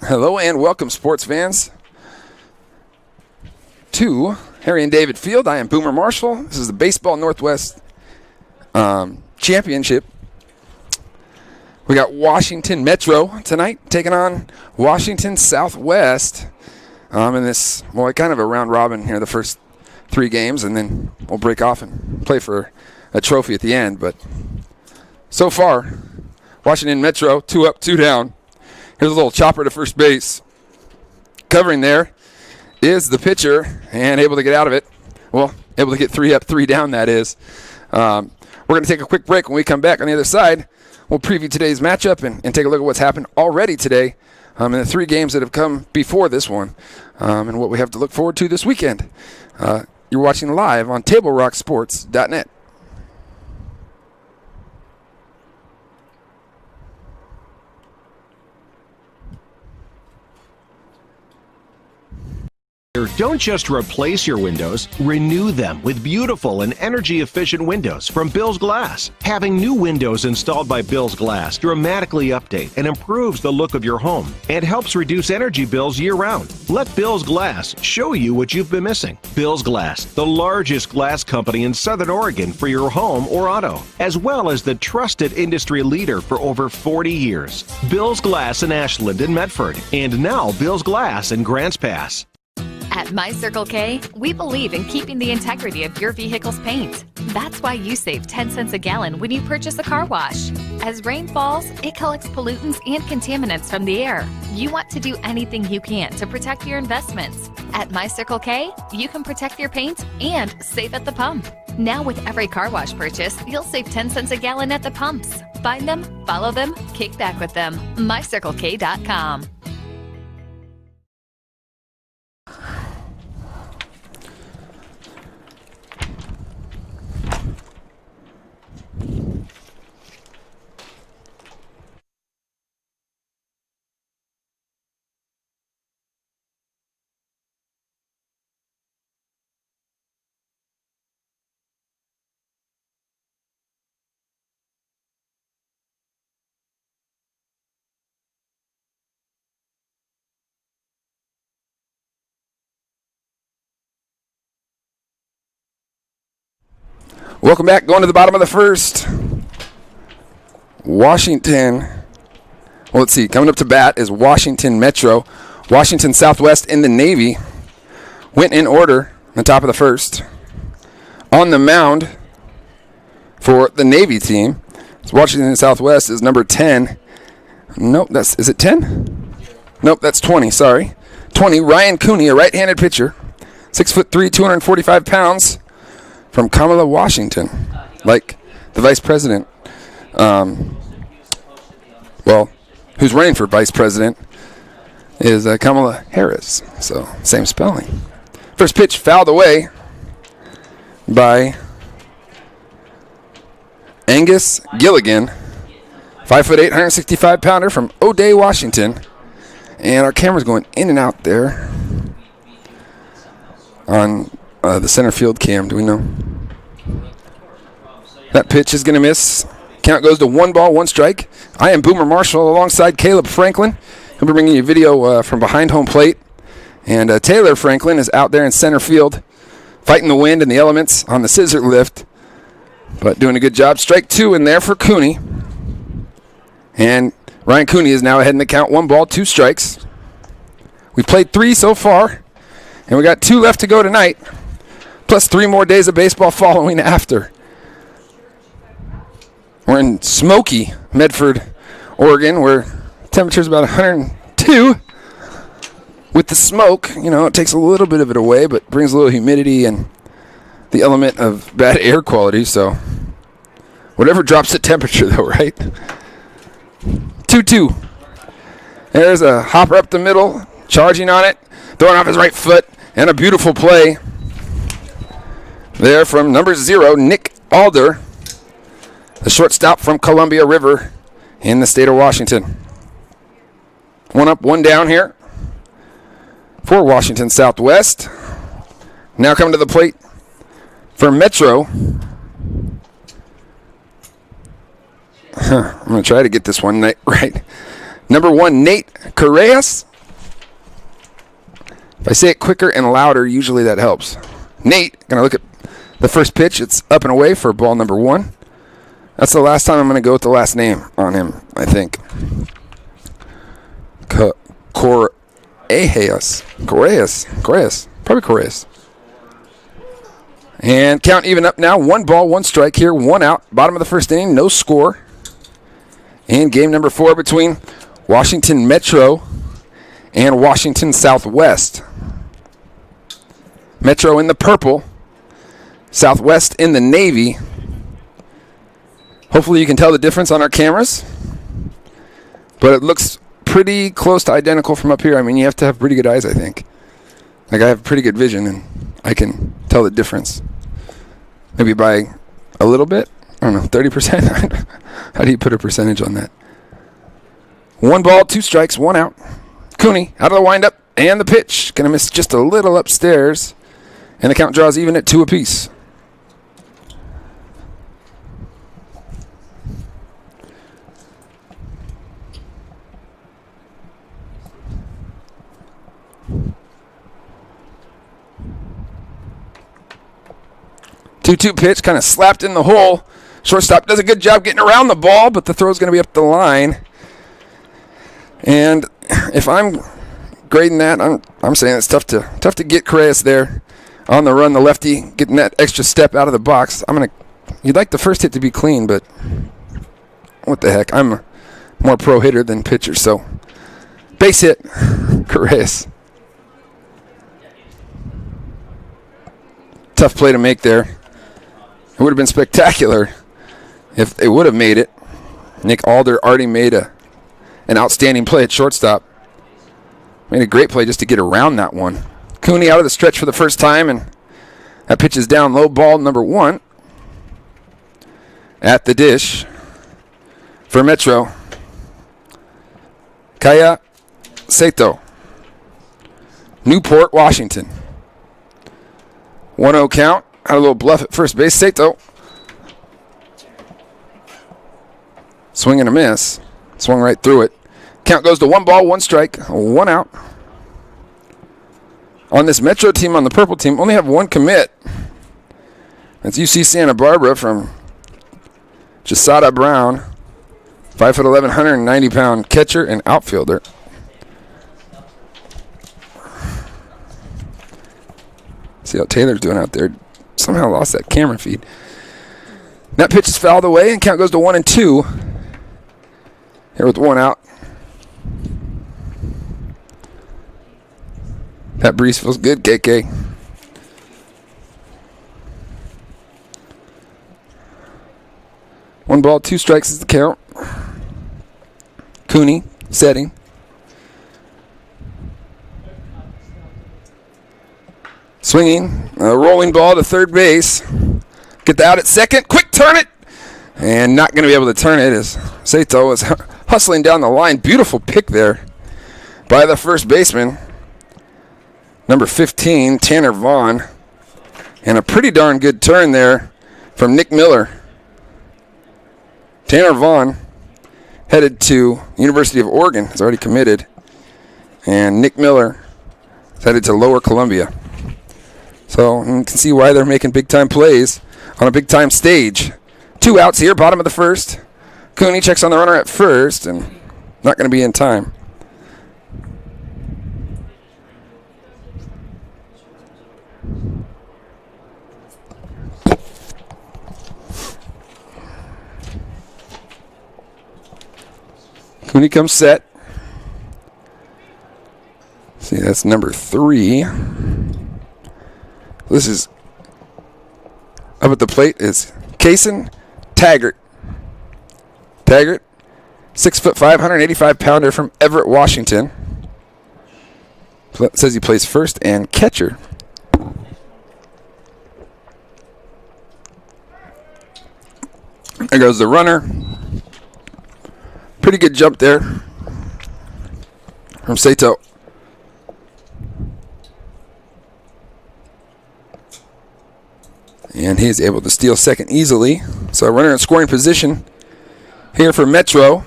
Hello and welcome, sports fans, to Harry and David Field. I am Boomer Marshall. This is the Baseball Northwest Championship. We got Washington Metro tonight taking on Washington Southwest in this, well, kind of a round robin here, the first 3 games, and then we'll break off and play for a trophy at the end. But so far, Washington Metro, 2 up, 2 down. Here's a little chopper to first base. Covering there is the pitcher and able to get out of it. Well, able to get 3 up, 3 down, that is. We're going to take a quick break. When we come back on the other side, we'll preview today's matchup and take a look at what's happened already today in the 3 games that have come before this one and what we have to look forward to this weekend. You're watching live on TableRockSports.net. Don't just replace your windows, renew them with beautiful and energy-efficient windows from Bill's Glass. Having new windows installed by Bill's Glass dramatically update and improves the look of your home and helps reduce energy bills year-round. Let Bill's Glass show you what you've been missing. Bill's Glass, the largest glass company in Southern Oregon for your home or auto, as well as the trusted industry leader for over 40 years. Bill's Glass in Ashland and Medford, and now Bill's Glass in Grants Pass. At My Circle K, we believe in keeping the integrity of your vehicle's paint. That's why you save 10 cents a gallon when you purchase a car wash. As rain falls, it collects pollutants and contaminants from the air. You want to do anything you can to protect your investments. At My Circle K, you can protect your paint and save at the pump. Now with every car wash purchase, you'll save 10 cents a gallon at the pumps. Find them, follow them, kick back with them. MyCircleK.com. Welcome back. Going to the bottom of the first. Washington. Well, let's see. Coming up to bat is Washington Metro. Washington Southwest in the Navy. Went in order on the top of the first. On the mound for the Navy team. It's Washington Southwest is number 10. Nope, is it 10? Nope, that's 20, sorry. 20, Ryan Cooney, a right-handed pitcher. 6'3", 245 pounds. From Kamala, Washington, like the vice president, who's running for vice president is Kamala Harris, so same spelling. First pitch fouled away by Angus Gilligan, 5'8", 165-pounder from O'Day, Washington. And our camera's going in and out there on the center field cam. Do we know? That pitch is going to miss. Count goes to 1 ball, 1 strike. I am Boomer Marshall alongside Caleb Franklin. He'll be bringing you video from behind home plate. And Taylor Franklin is out there in center field fighting the wind and the elements on the scissor lift. But doing a good job. Strike 2 in there for Cooney. And Ryan Cooney is now ahead in the count. 1 ball, 2 strikes. We played 3 so far. And we got 2 left to go tonight. Plus 3 more days of baseball following after. We're in smoky Medford, Oregon, where temperature's about 102. With the smoke, it takes a little bit of it away, but brings a little humidity and the element of bad air quality. So whatever drops the temperature, though, right? 2-2. There's a hopper up the middle, charging on it, throwing off his right foot, and a beautiful play there from number 0, Nick Alder, the shortstop from Columbia River in the state of Washington. 1 up, 1 down here for Washington Southwest. Now coming to the plate for Metro. I'm going to try to get this one right. Number 1, Nate Correas, If I say it quicker and louder, usually that helps. Nate, going to look at the first pitch. It's up and away for ball number 1. That's the last time I'm going to go with the last name on him, I think. Correas. Probably Correas. And count even up now. 1 ball, 1 strike here, 1 out. Bottom of the first inning, no score. And game number 4 between Washington Metro and Washington Southwest. Metro in the purple, Southwest in the navy. Hopefully you can tell the difference on our cameras. But it looks pretty close to identical from up here. I mean, you have to have pretty good eyes, I think. Like, I have pretty good vision, and I can tell the difference. Maybe by a little bit? I don't know, 30%? How do you put a percentage on that? 1 ball, 2 strikes, 1 out. Cooney out of the windup, and the pitch. Going to miss just a little upstairs. And the count draws even at 2 apiece. Two-2 pitch, kind of slapped in the hole. Shortstop does a good job getting around the ball, but the throw's going to be up the line. And if I'm grading that, I'm saying it's tough to get Correas there on the run. The lefty getting that extra step out of the box. You'd like the first hit to be clean, but what the heck? I'm a more pro hitter than pitcher, so base hit, Correas. Tough play to make there. It would have been spectacular if they would have made it. Nick Alder already made an outstanding play at shortstop. Made a great play just to get around that one. Cooney out of the stretch for the first time, and that pitch is down low, ball number 1 at the dish for Metro. Kaya Sato, Newport, Washington. 1-0 count. Had a little bluff at first base. Sato. Swing and a miss. Swung right through it. Count goes to 1 ball, 1 strike, 1 out. On this Metro team, on the purple team, only have 1 commit. That's UC Santa Barbara from Jasada Brown. 5'11", 190-pound catcher and outfielder. See how Taylor's doing out there. Somehow lost that camera feed. That pitch is fouled away, and count goes to 1-2. Here with 1 out. That breeze feels good, KK. One ball, 2 strikes is the count. Cooney setting. Swinging, a rolling ball to third base. Get the out at second. Quick turn it. And not going to be able to turn it as Sato is hustling down the line. Beautiful pick there by the first baseman. Number 15, Tanner Vaughn. And a pretty darn good turn there from Nick Miller. Tanner Vaughn headed to University of Oregon. He's already committed. And Nick Miller is headed to Lower Columbia. So you can see why they're making big-time plays on a big-time stage. 2 outs here, bottom of the first. Cooney checks on the runner at first and not going to be in time. Cooney comes set. See, that's number 3. This is up at the plate is Kaysen Taggart. Taggart, 6'5", 185-pounder from Everett, Washington. Says he plays first and catcher. There goes the runner. Pretty good jump there from Sato. And he's able to steal second easily. So a runner in scoring position here for Metro.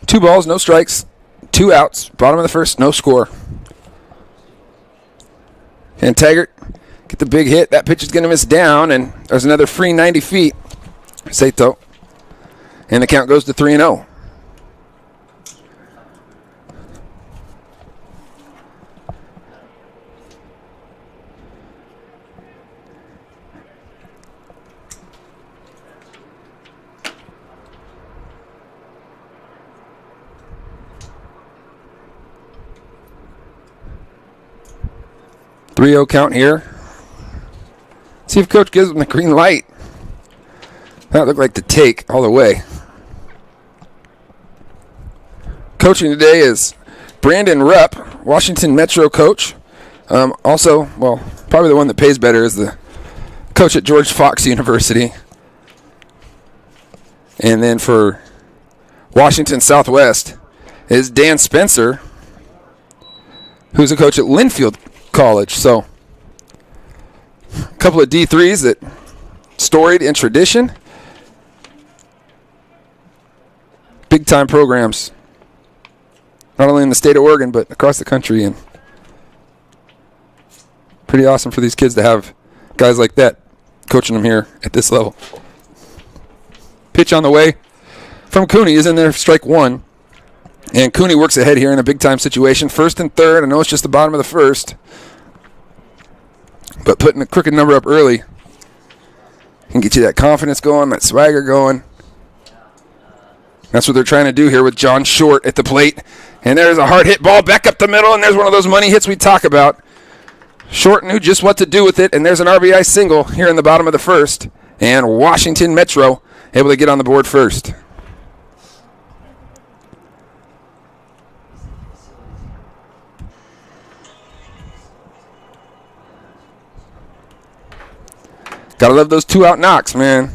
2 balls, no strikes, 2 outs. Bottom of the first, no score. And Taggart get the big hit. That pitch is going to miss down, and there's another free 90 feet. Sato. And the count goes to 3-0. Count here. See if Coach gives him the green light. That looked like the take all the way. Coaching today is Brandon Rupp, Washington Metro coach. Also, well, probably the one that pays better is the coach at George Fox University. And then for Washington Southwest is Dan Spencer, who's a coach at Linfield College. So a couple of D3s that storied in tradition. Big time programs, not only in the state of Oregon, but across the country. And pretty awesome for these kids to have guys like that coaching them here at this level. Pitch on the way from Cooney is in there, strike one. And Cooney works ahead here in a big time situation. First and third. I know it's just the bottom of the first, but putting a crooked number up early can get you that confidence going, that swagger going. That's what they're trying to do here with John Short at the plate. And there's a hard hit ball back up the middle, and there's one of those money hits we talk about. Short knew just what to do with it, and there's an RBI single here in the bottom of the first. And Washington Metro able to get on the board first. Gotta love those 2-out knocks, man.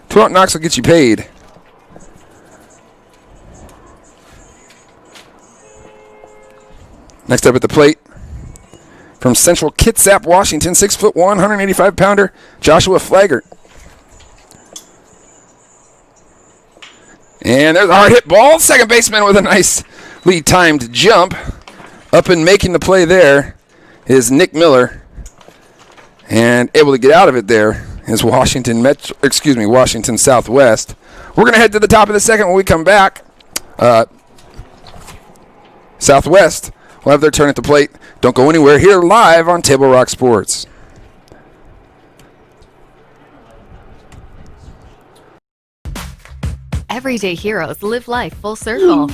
2-out knocks will get you paid. Next up at the plate, from Central Kitsap, Washington, 6'1", 185-pounder, Joshua Flaggart. And there's a hard hit ball. Second baseman with a nice lead-timed jump. Up and making the play there is Nick Miller. And able to get out of it there is Washington Southwest. We're going to head to the top of the second when we come back. Southwest will have their turn at the plate. Don't go anywhere. Here live on Table Rock Sports. Everyday heroes live life full circle.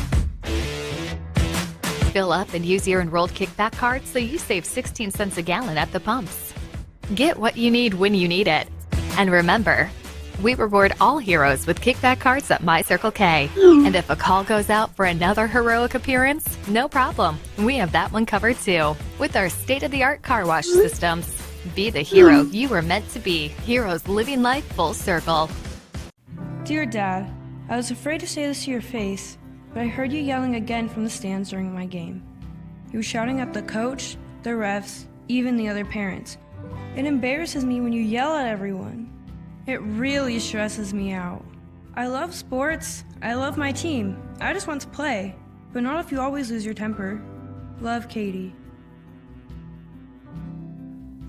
Fill up and use your enrolled kickback card so you save 16 cents a gallon at the pumps. Get what you need when you need it. And remember, we reward all heroes with kickback cards at My Circle K. And if a call goes out for another heroic appearance, no problem. We have that one covered too, with our state-of-the-art car wash systems. Be the hero you were meant to be. Heroes living life full circle. Dear Dad, I was afraid to say this to your face, but I heard you yelling again from the stands during my game. You were shouting at the coach, the refs, even the other parents. It embarrasses me when you yell at everyone. It really stresses me out. I love sports. I love my team. I just want to play, but not if you always lose your temper. Love, Katie.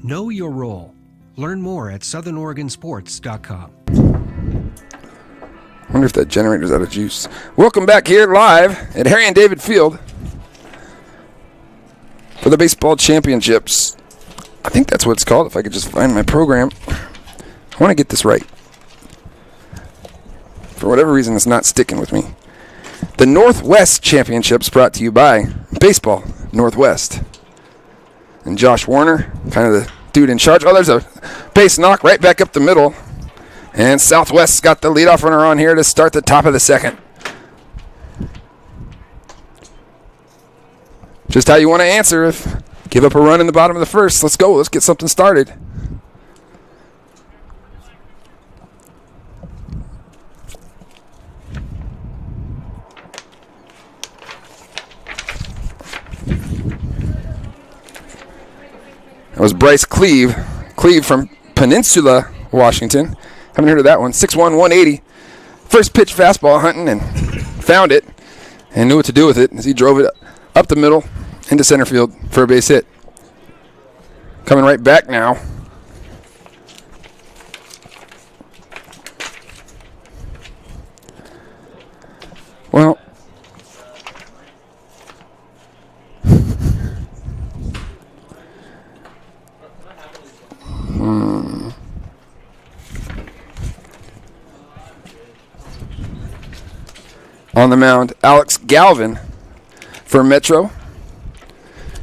Know your role. Learn more at southernoregonsports.com. I wonder if that generator's out of juice. Welcome back here live at Harry and David Field for the baseball championships. I think that's what it's called, if I could just find my program. I want to get this right. For whatever reason, it's not sticking with me. The Northwest Championships brought to you by Baseball Northwest. And Josh Warner, kind of the dude in charge. Oh, there's a base knock right back up the middle. And Southwest's got the leadoff runner on here to start the top of the second. Just how you want to answer if give up a run in the bottom of the first. Let's go. Let's get something started. That was Bryce Cleve. Cleve from Peninsula, Washington. Haven't heard of that one. 6'1", 180. First pitch fastball hunting and found it and knew what to do with it as he drove it up the middle into center field for a base hit. Coming right back now. Well, on the mound, Alex Galvin for Metro.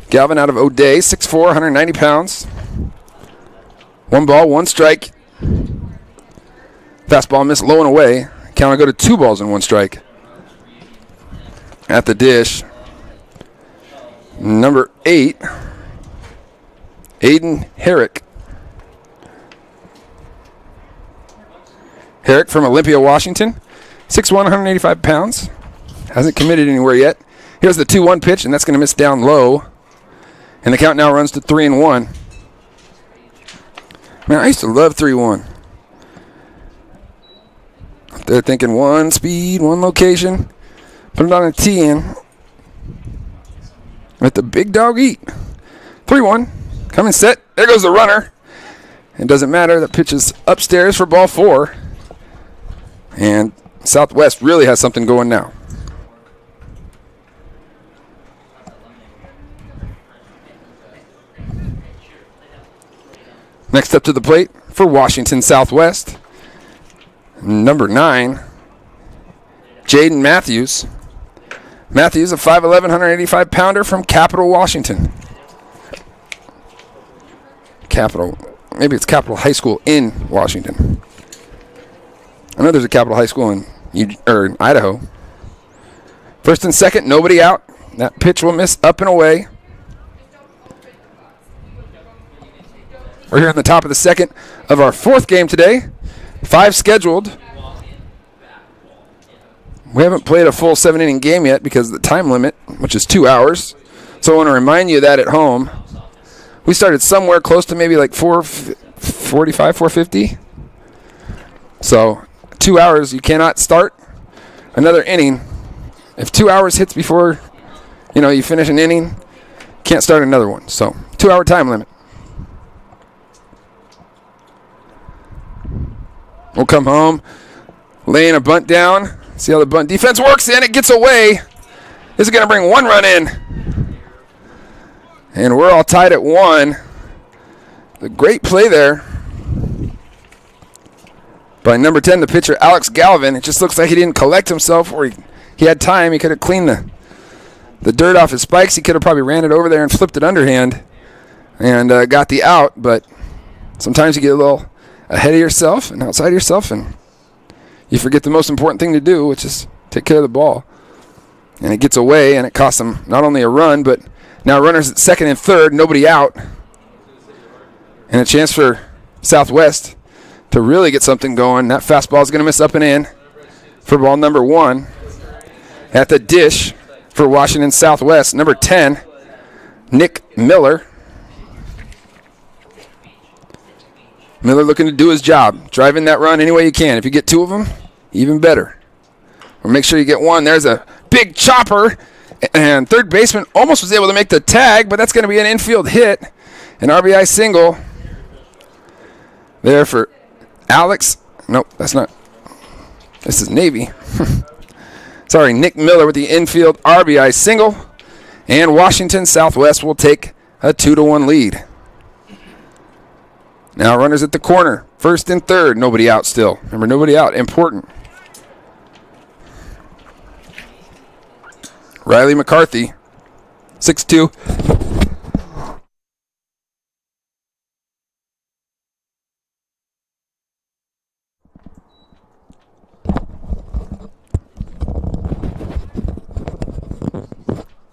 Galvin out of O'Day, 6'4", 190 pounds. 1 ball, 1 strike. Fastball missed low and away. Count will go to 2 balls and 1 strike. At the dish, number 8, Aiden Herrick. Herrick from Olympia, Washington. 6'1", 185 pounds. Hasn't committed anywhere yet. Here's the 2-1 pitch, and that's going to miss down low. And the count now runs to 3-1. Man, I used to love 3-1. They're thinking 1 speed, 1 location. Put it on a tee in. Let the big dog eat. 3-1. Coming set. There goes the runner. It doesn't matter. The pitch is upstairs for ball 4. And Southwest really has something going now. Next up to the plate for Washington Southwest, number 9, Jaden Matthews. Matthews, a 5'11", 185 pounder from Capital, Washington. Maybe it's Capital High School in Washington. I know there's a Capital High School in Idaho. First and second, nobody out. That pitch will miss up and away. We're here in the top of the second of our 4th game today. 5 scheduled. We haven't played a full 7-inning game yet because of the time limit, which is 2 hours. So I want to remind you of that at home. We started somewhere close to maybe like 4:45, 4:50. So 2 hours, you cannot start another inning. If 2 hours hits before, you finish an inning, can't start another one. So 2-hour time limit. We'll come home, laying a bunt down. See how the bunt defense works, and it gets away. This is going to bring 1 run in. And we're all tied at 1. A great play there by number 10, the pitcher, Alex Galvin. It just looks like he didn't collect himself, or he had time. He could have cleaned the dirt off his spikes. He could have probably ran it over there and flipped it underhand and got the out. But sometimes you get a little ahead of yourself and outside of yourself, and you forget the most important thing to do, which is take care of the ball. And it gets away, and it costs them not only a run, but now runners at second and third, nobody out. And a chance for Southwest to really get something going. That fastball is going to miss up and in for ball number 1. At the dish for Washington Southwest, number 10, Nick Miller. Miller looking to do his job, driving that run any way you can. If you get 2 of them, even better. Or make sure you get 1. There's a big chopper, and third baseman almost was able to make the tag, but that's going to be an infield hit. An RBI single there for Alex. Nope, that's not. This is Navy. Sorry, Nick Miller with the infield RBI single. And Washington Southwest will take a 2-1 lead. Now runners at the corner, first and third, nobody out still. Remember, nobody out, important. Riley McCarthy, 6'2".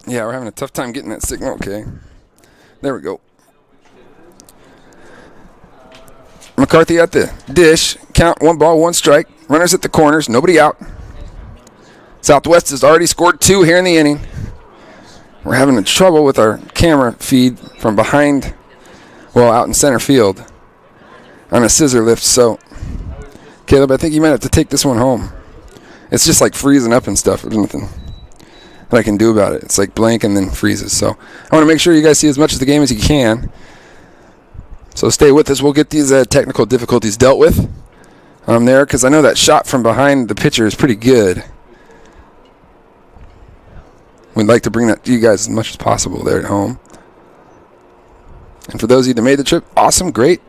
Yeah, we're having a tough time getting that signal. Okay. There we go. McCarthy at the dish. Count 1 ball, 1 strike. Runners at the corners. Nobody out. Southwest has already scored 2 here in the inning. We're having trouble with our camera feed from behind, out in center field on a scissor lift. So, Caleb, I think you might have to take this one home. It's just like freezing up and stuff. There's nothing that I can do about it. It's like blank and then freezes. So I want to make sure you guys see as much of the game as you can. So stay with us. We'll get these technical difficulties dealt with there, because I know that shot from behind the pitcher is pretty good. We'd like to bring that to you guys as much as possible there at home. And for those of you that made the trip, awesome, great.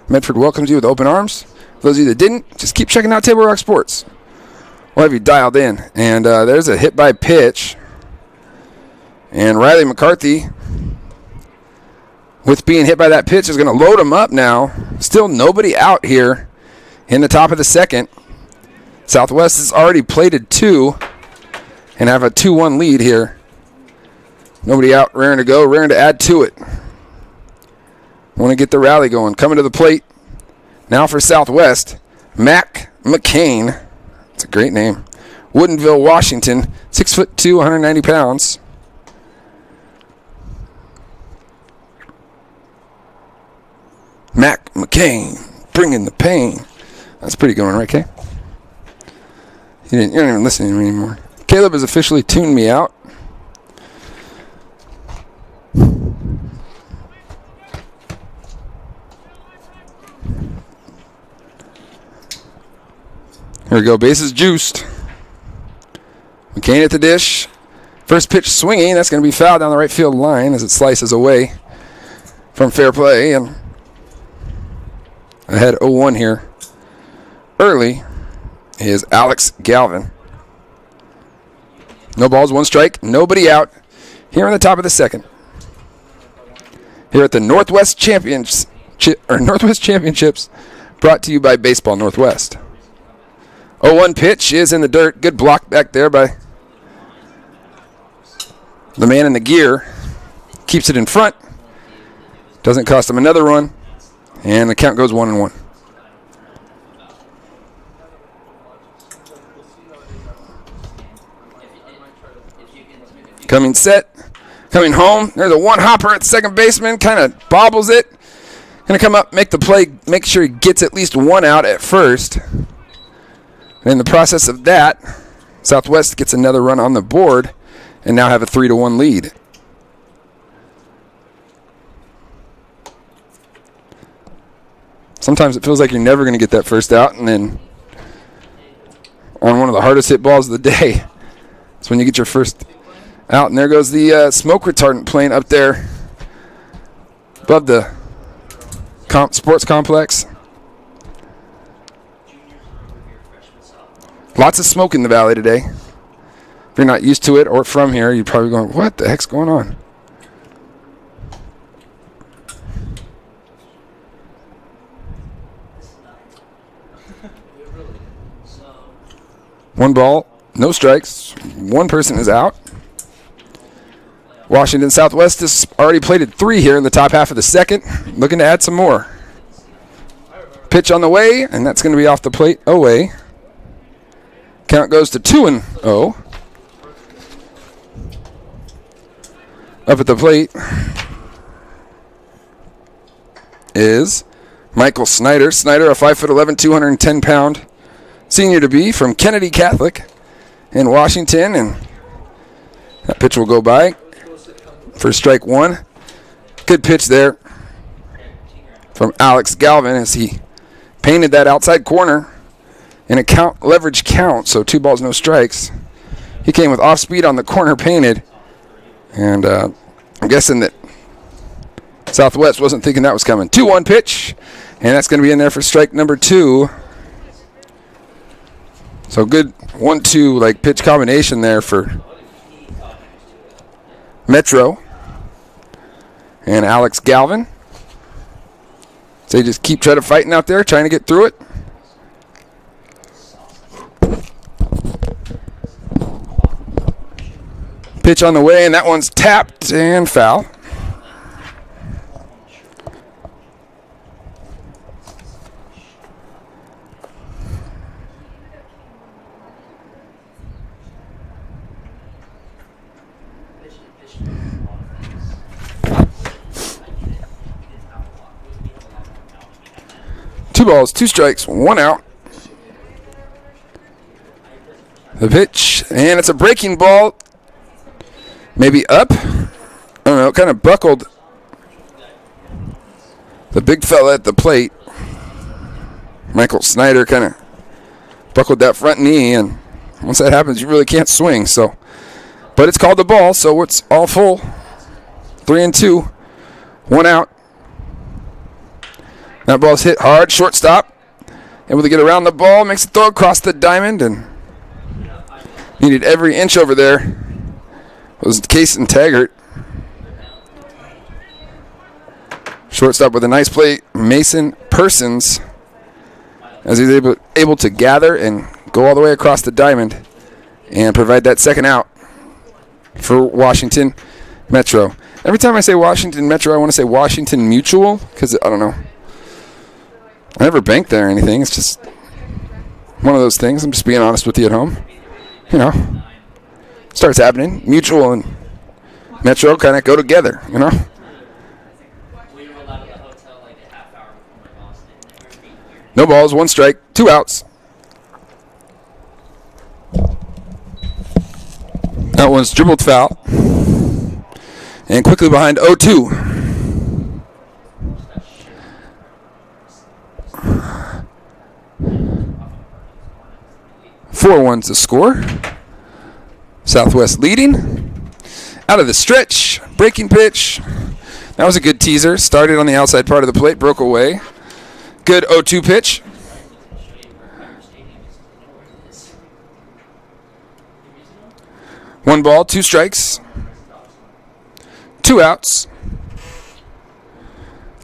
Medford welcomes you with open arms. For those of you that didn't, just keep checking out Table Rock Sports. We'll have you dialed in. And there's a hit by pitch. And Riley McCarthy, with being hit by that pitch, is going to load him up now. Still nobody out here in the top of the second. Southwest has already plated 2 and have a 2-1 lead here. Nobody out, raring to go, raring to add to it. Want to get the rally going. Coming to the plate now for Southwest, Mac McCain. That's a great name. Woodinville, Washington, 6'2", 190 pounds. Mac McCain, bringing the pain. That's pretty good one, right, Kay? You're not even listening to me anymore. Caleb has officially tuned me out. Here we go, bases juiced. McCain at the dish. First pitch swinging, that's going to be fouled down the right field line as it slices away from fair play. And ahead 0-1 here. Early is Alex Galvin. No balls, 1 strike, nobody out here on the top of the second. Here at the Northwest Championships, brought to you by Baseball Northwest. 0-1 pitch is in the dirt. Good block back there by the man in the gear. Keeps it in front. Doesn't cost him another run. And the count goes 1-1. Coming set. Coming home. There's a one-hopper at second baseman. Kind of bobbles it. Going to come up, make the play, make sure he gets at least 1 out at first. And in the process of that, Southwest gets another run on the board and now have a 3-1 lead. Sometimes it feels like you're never going to get that first out, and then on one of the hardest hit balls of the day, it's when you get your first out. And there goes the smoke retardant plane up there above the sports complex. Lots of smoke in the valley today. If you're not used to it or from here, you're probably going, what the heck's going on? One ball, no strikes. 1 person is out. Washington Southwest has already plated 3 here in the top half of the second. Looking to add some more. Pitch on the way, and that's going to be off the plate away. Count goes to 2-0. Up at the plate is Michael Snyder. Snyder, a 5'11", 210-pound senior to be from Kennedy Catholic in Washington. And that pitch will go by for strike 1. Good pitch there from Alex Galvin as he painted that outside corner in a leverage count, so 2 balls, no strikes. He came with off speed on the corner painted, and I'm guessing that Southwest wasn't thinking that was coming. 2-1 pitch, and that's going to be in there for strike number 2. So good 1-2 like pitch combination there for Metro and Alex Galvin. So they just keep trying to fighting out there, trying to get through it. Pitch on the way, and that one's tapped and foul. Two balls, 2 strikes, 1 out. The pitch, and it's a breaking ball. Maybe up. I don't know, kind of buckled The big fella at the plate, Michael Snyder, kind of buckled that front knee, and once that happens, you really can't swing. So, but it's called the ball, so it's all full. 3-2, 1 out. That ball's hit hard, shortstop. Able to get around the ball, makes a throw across the diamond, and needed every inch over there. It was Case and Taggart. Shortstop with a nice play, Mason Persons, as he's able to gather and go all the way across the diamond and provide that second out for Washington Metro. Every time I say Washington Metro, I want to say Washington Mutual, because I don't know. I never banked there or anything. It's just one of those things. I'm just being honest with you at home. You know, starts happening. Mutual and Metro kind of go together, you know. No balls, 1 strike, 2 outs. That one's dribbled foul. And quickly behind 0-2. 4-1's the score. Southwest leading. Out of the stretch, breaking pitch. That was a good teaser. Started on the outside part of the plate, broke away. Good 0-2 pitch. One ball, 2 strikes. 2 outs.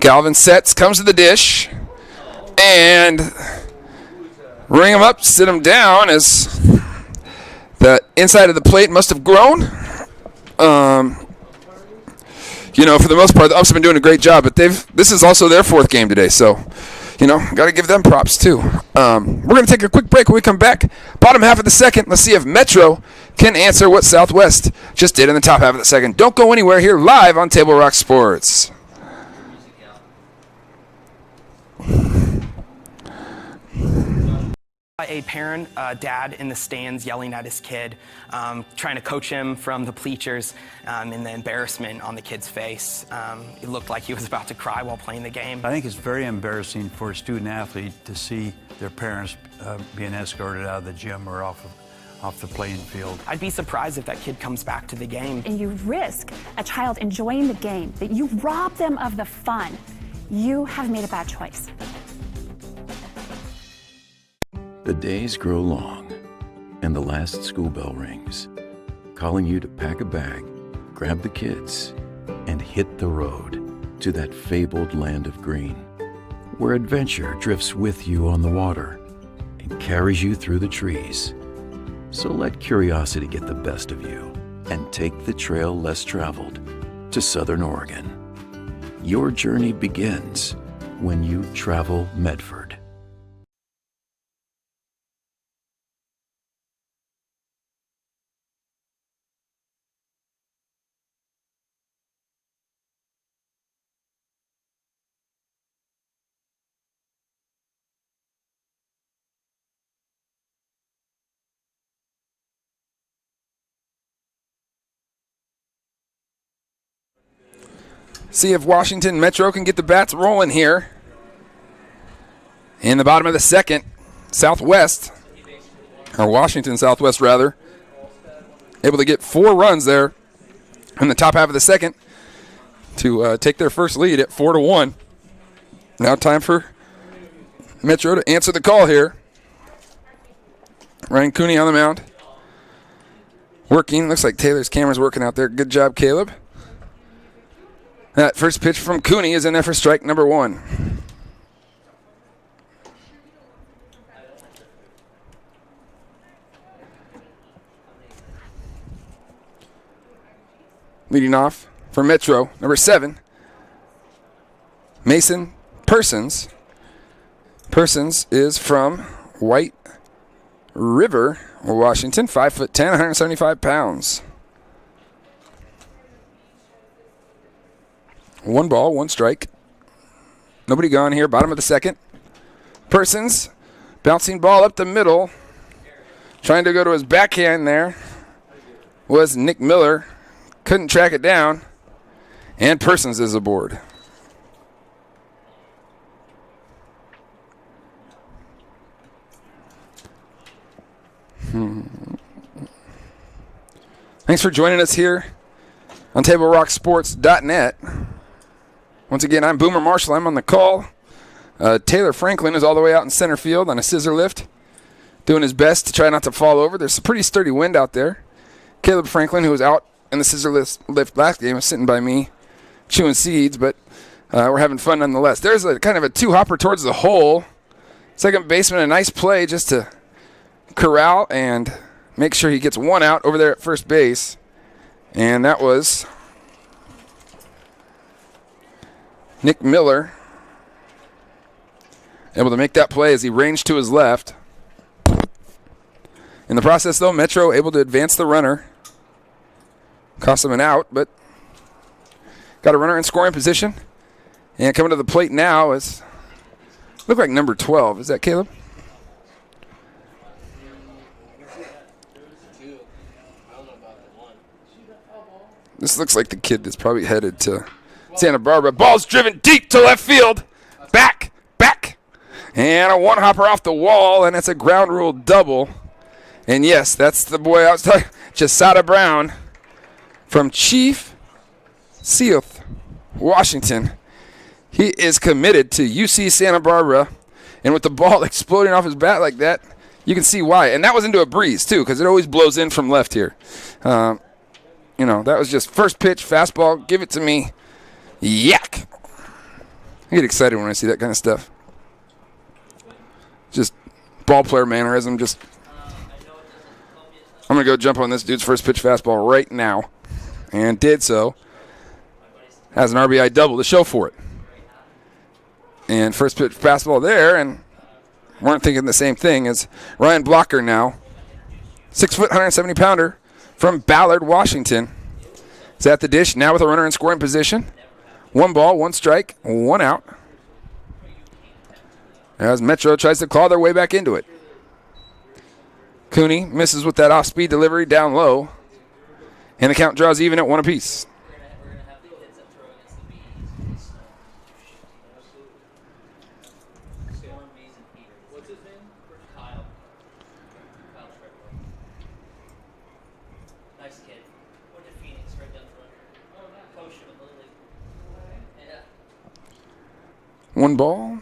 Galvin sets, comes to the dish, and ring him up, sit him down as the inside of the plate must have grown. You know, for the most part, the umps have been doing a great job, but this is also their 4th game today, so, you know, got to give them props too. We're going to take a quick break. When we come back, bottom half of the second, let's see if Metro can answer what Southwest just did in the top half of the second. Don't go anywhere here live on Table Rock Sports. A parent, dad in the stands yelling at his kid, trying to coach him from the bleachers, and the embarrassment on the kid's face. It looked like he was about to cry while playing the game. I think it's very embarrassing for a student athlete to see their parents being escorted out of the gym or off the playing field. I'd be surprised if that kid comes back to the game. And you risk a child enjoying the game, that you rob them of the fun. You have made a bad choice. The days grow long, and the last school bell rings, calling you to pack a bag, grab the kids, and hit the road to that fabled land of green, where adventure drifts with you on the water and carries you through the trees. So let curiosity get the best of you and take the trail less traveled to Southern Oregon. Your journey begins when you travel Medford. See if Washington Metro can get the bats rolling here. In the bottom of the second, Southwest, or Washington Southwest rather, able to get 4 runs there in the top half of the second to take their first lead at 4-1. Now time for Metro to answer the call here. Ryan Cooney on the mound. Working, looks like Taylor's camera's working out there. Good job, Caleb. That first pitch from Cooney is in there for strike number 1. Leading off for Metro, number 7, Mason Persons. Persons is from White River, Washington, 5'10", 175 pounds. 1 ball, 1 strike. Nobody gone here. Bottom of the second. Persons bouncing ball up the middle. Trying to go to his backhand there was Nick Miller. Couldn't track it down. And Persons is aboard. Thanks for joining us here on TableRockSports.net. Once again, I'm Boomer Marshall. I'm on the call. Taylor Franklin is all the way out in center field on a scissor lift, doing his best to try not to fall over. There's a pretty sturdy wind out there. Caleb Franklin, who was out in the scissor lift last game, was sitting by me chewing seeds, but we're having fun nonetheless. There's a kind of a two-hopper towards the hole. Second baseman, a nice play just to corral and make sure he gets one out over there at first base. And that was Nick Miller, able to make that play as he ranged to his left. In the process, though, Metro able to advance the runner. Cost him an out, but got a runner in scoring position. And coming to the plate now is, look like number 12. Is that Caleb? This looks like the kid that's probably headed to Santa Barbara. Ball's driven deep to left field. Back. And a one-hopper off the wall, and it's a ground rule double. And yes, that's the boy I was talking, Jasada Brown from Chief Sealth, Washington. He is committed to UC Santa Barbara, and with the ball exploding off his bat like that, you can see why. And that was into a breeze, too, because it always blows in from left here. That was just first pitch, fastball, give it to me. Yak! I get excited when I see that kind of stuff. Just ball player mannerism. I'm going to go jump on this dude's first pitch fastball right now. And did so. Has an RBI double to show for it. And first pitch fastball there, and weren't thinking the same thing as Ryan Blocker now. 6 foot, 170-pounder from Ballard, Washington. Is at the dish now with a runner in scoring position. 1 ball, 1 strike, 1 out. As Metro tries to claw their way back into it. Cooney misses with that off-speed delivery down low. And the count draws even at 1 apiece. One ball.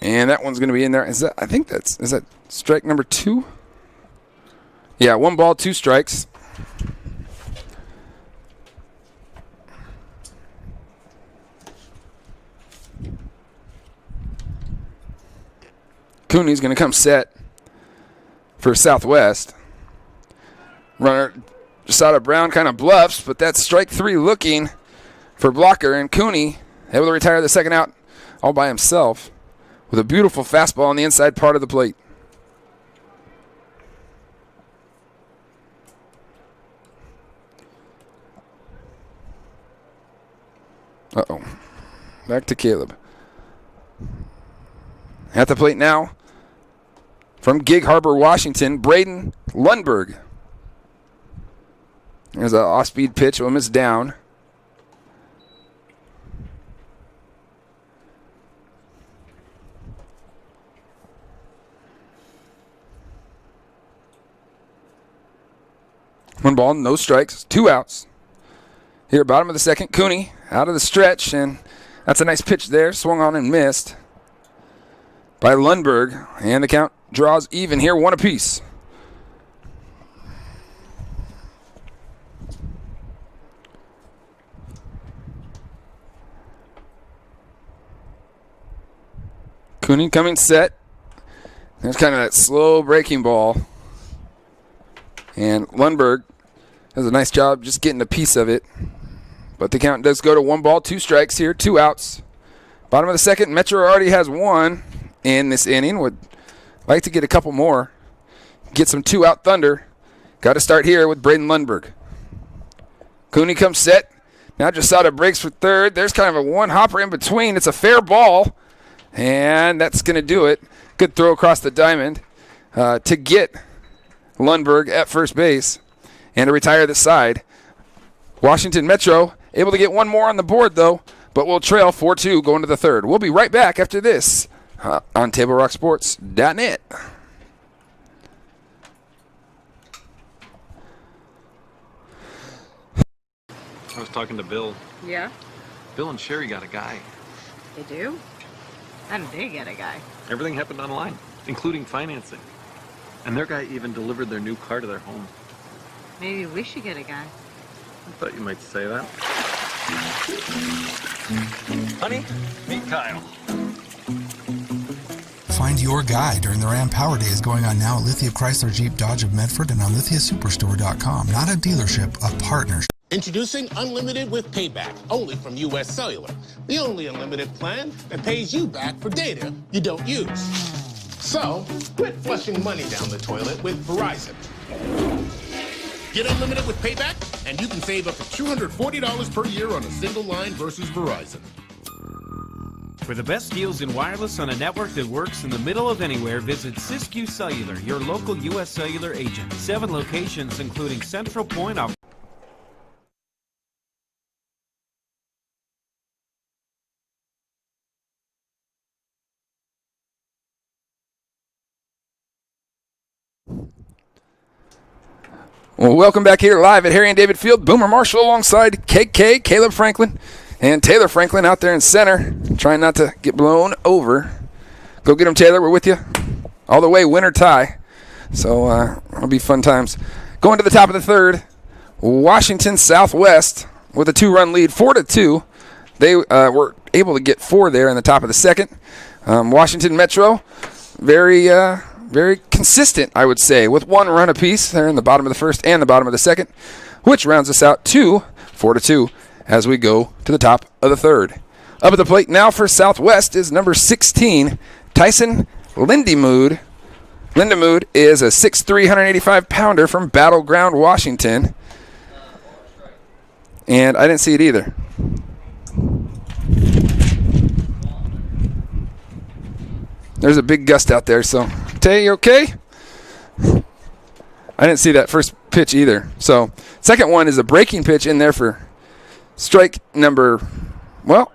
And that one's going to be in there. Is that strike number 2? Yeah, 1 ball, 2 strikes. Cooney's going to come set for Southwest. Runner Jasada Brown kind of bluffs, but that's strike 3 looking for Blocker. And Cooney able to retire the second out all by himself with a beautiful fastball on the inside part of the plate. Uh-oh. Back to Caleb. At the plate now from Gig Harbor, Washington, Braden Lundberg. There's an off-speed pitch. Will miss down. One ball, no strikes, 2 outs. Here, bottom of the second, Cooney out of the stretch, and that's a nice pitch there. Swung on and missed by Lundberg, and the count draws even here, 1 apiece. Cooney coming set. There's kind of that slow breaking ball. And Lundberg does a nice job just getting a piece of it. But the count does go to 1 ball, 2 strikes here, 2 outs. Bottom of the second, Metro already has 1 in this inning. Would like to get a couple more. Get some 2-out thunder. Got to start here with Braden Lundberg. Cooney comes set. Now Jasada breaks for third. There's kind of a 1-hopper in between. It's a fair ball. And that's going to do it. Good throw across the diamond to get Lundberg at first base and to retire the side. Washington Metro able to get 1 more on the board, though, but will trail 4-2 going to the third. We'll be right back after this on TableRockSports.net. I was talking to Bill. Yeah? Bill and Sherry got a guy. They do? How did they get a guy? Everything happened online, including financing. And their guy even delivered their new car to their home. Maybe we should get a guy. I thought you might say that. Honey, meet Kyle. Find your guy during the Ram Power Days going on now at Lithia Chrysler Jeep Dodge of Medford and on lithiasuperstore.com. Not a dealership, a partnership. Introducing Unlimited with Payback, only from U.S. Cellular. The only unlimited plan that pays you back for data you don't use. So, quit flushing money down the toilet with Verizon. Get Unlimited with Payback, and you can save up to $240 per year on a single line versus Verizon. For the best deals in wireless on a network that works in the middle of anywhere, visit Siskiyou Cellular, your local U.S. Cellular agent. 7 locations, including Central Point off. Well, welcome back here live at Harry and David Field. Boomer Marshall alongside KK, Caleb Franklin, and Taylor Franklin out there in center, trying not to get blown over. Go get him, Taylor. We're with you all the way, win or tie. So it'll be fun times. Going to the top of the third, Washington Southwest with a 2-run lead, 4-2. They were able to get 4 there in the top of the second. Washington Metro, very consistent, I would say, with 1 run apiece there in the bottom of the first and the bottom of the second, which rounds us out to 4-2 as we go to the top of the third. Up at the plate now for Southwest is number 16, Tyson Lindemood. Lindemood is a 6'3", 185-pounder from Battleground, Washington. And I didn't see it either. There's a big gust out there, so Tay, you okay? I didn't see that first pitch either. So second one is a breaking pitch in there for strike number, well,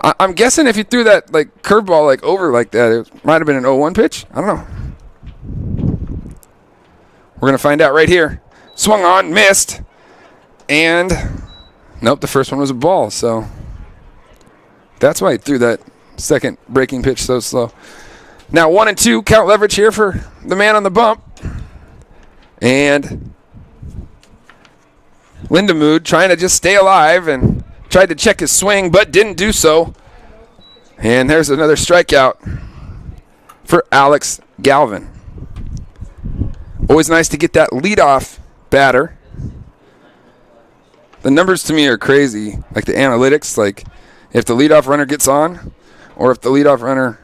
I'm guessing if you threw that like curveball like over like that, it might have been an 0-1 pitch. I don't know. We're going to find out right here. Swung on, missed, and nope, the first one was a ball, so that's why he threw that second breaking pitch so slow. Now 1-2 count leverage here for the man on the bump. And Lindemood trying to just stay alive and tried to check his swing but didn't do so. And there's another strikeout for Alex Galvin. Always nice to get that leadoff batter. The numbers to me are crazy, like the analytics, like if the leadoff runner gets on or if the leadoff runner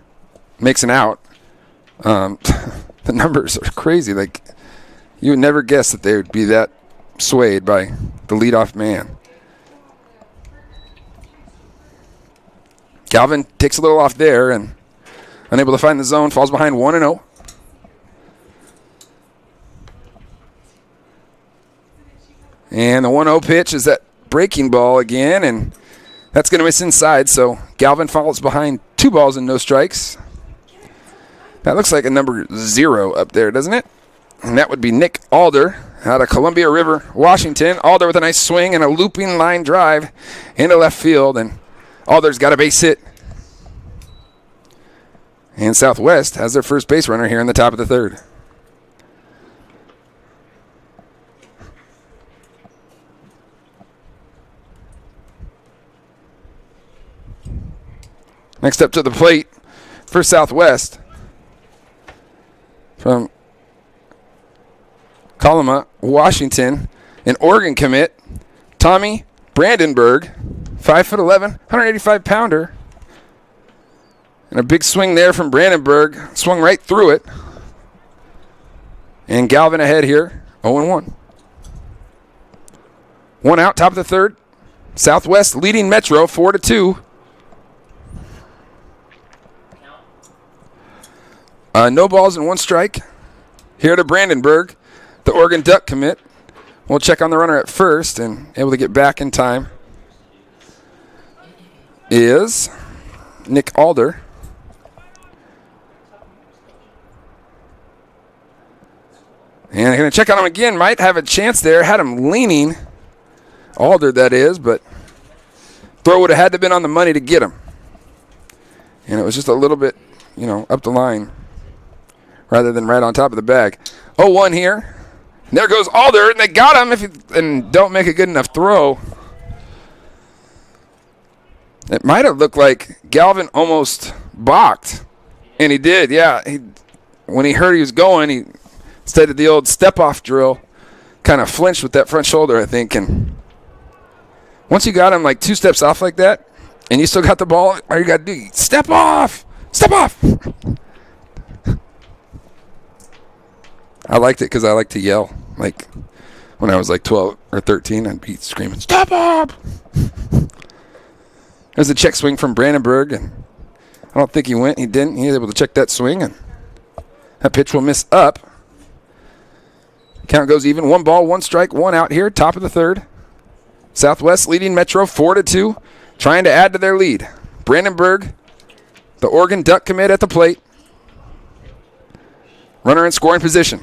makes an out. The numbers are crazy. Like you would never guess that they would be that swayed by the leadoff man. Galvin takes a little off there and unable to find the zone, falls behind 1-0. And the 1-0 pitch is that breaking ball again, and that's going to miss inside, so Galvin falls behind 2 balls and no strikes. That looks like a number 0 up there, doesn't it? And that would be Nick Alder out of Columbia River, Washington. Alder with a nice swing and a looping line drive into left field, and Alder's got a base hit. And Southwest has their first base runner here in the top of the third. Next up to the plate for Southwest from Colima, Washington, an Oregon commit, Tommy Brandenburg, 5'11", 185-pounder. And a big swing there from Brandenburg, swung right through it. And Galvin ahead here, 0-1. 1 out, top of the third. Southwest leading Metro 4-2. No balls and 1 strike. Here to Brandenburg, the Oregon Duck commit. We'll check on the runner at first and able to get back in time is Nick Alder. And I'm going to check on him again. Might have a chance there. Had him leaning. Alder, that is, but throw would have had to have been on the money to get him. And it was just a little bit, up the line rather than right on top of the bag. 0-1 here. And there goes Alder, and they got him and don't make a good enough throw. It might have looked like Galvin almost balked, and he did, yeah. When he heard he was going, he instead of the old step-off drill, kind of flinched with that front shoulder, I think. And once you got him like 2 steps off like that, and you still got the ball, all you got to do, step off! Step off! I liked it because I like to yell. Like when I was like 12 or 13, I'd be screaming, step up! There's a check swing from Brandenburg, and I don't think he went. He didn't. He was able to check that swing, and that pitch will miss up. Count goes even. 1 ball, 1 strike, 1 out here, top of the third. Southwest leading Metro 4-2, trying to add to their lead. Brandenburg, the Oregon Duck commit at the plate. Runner in scoring position.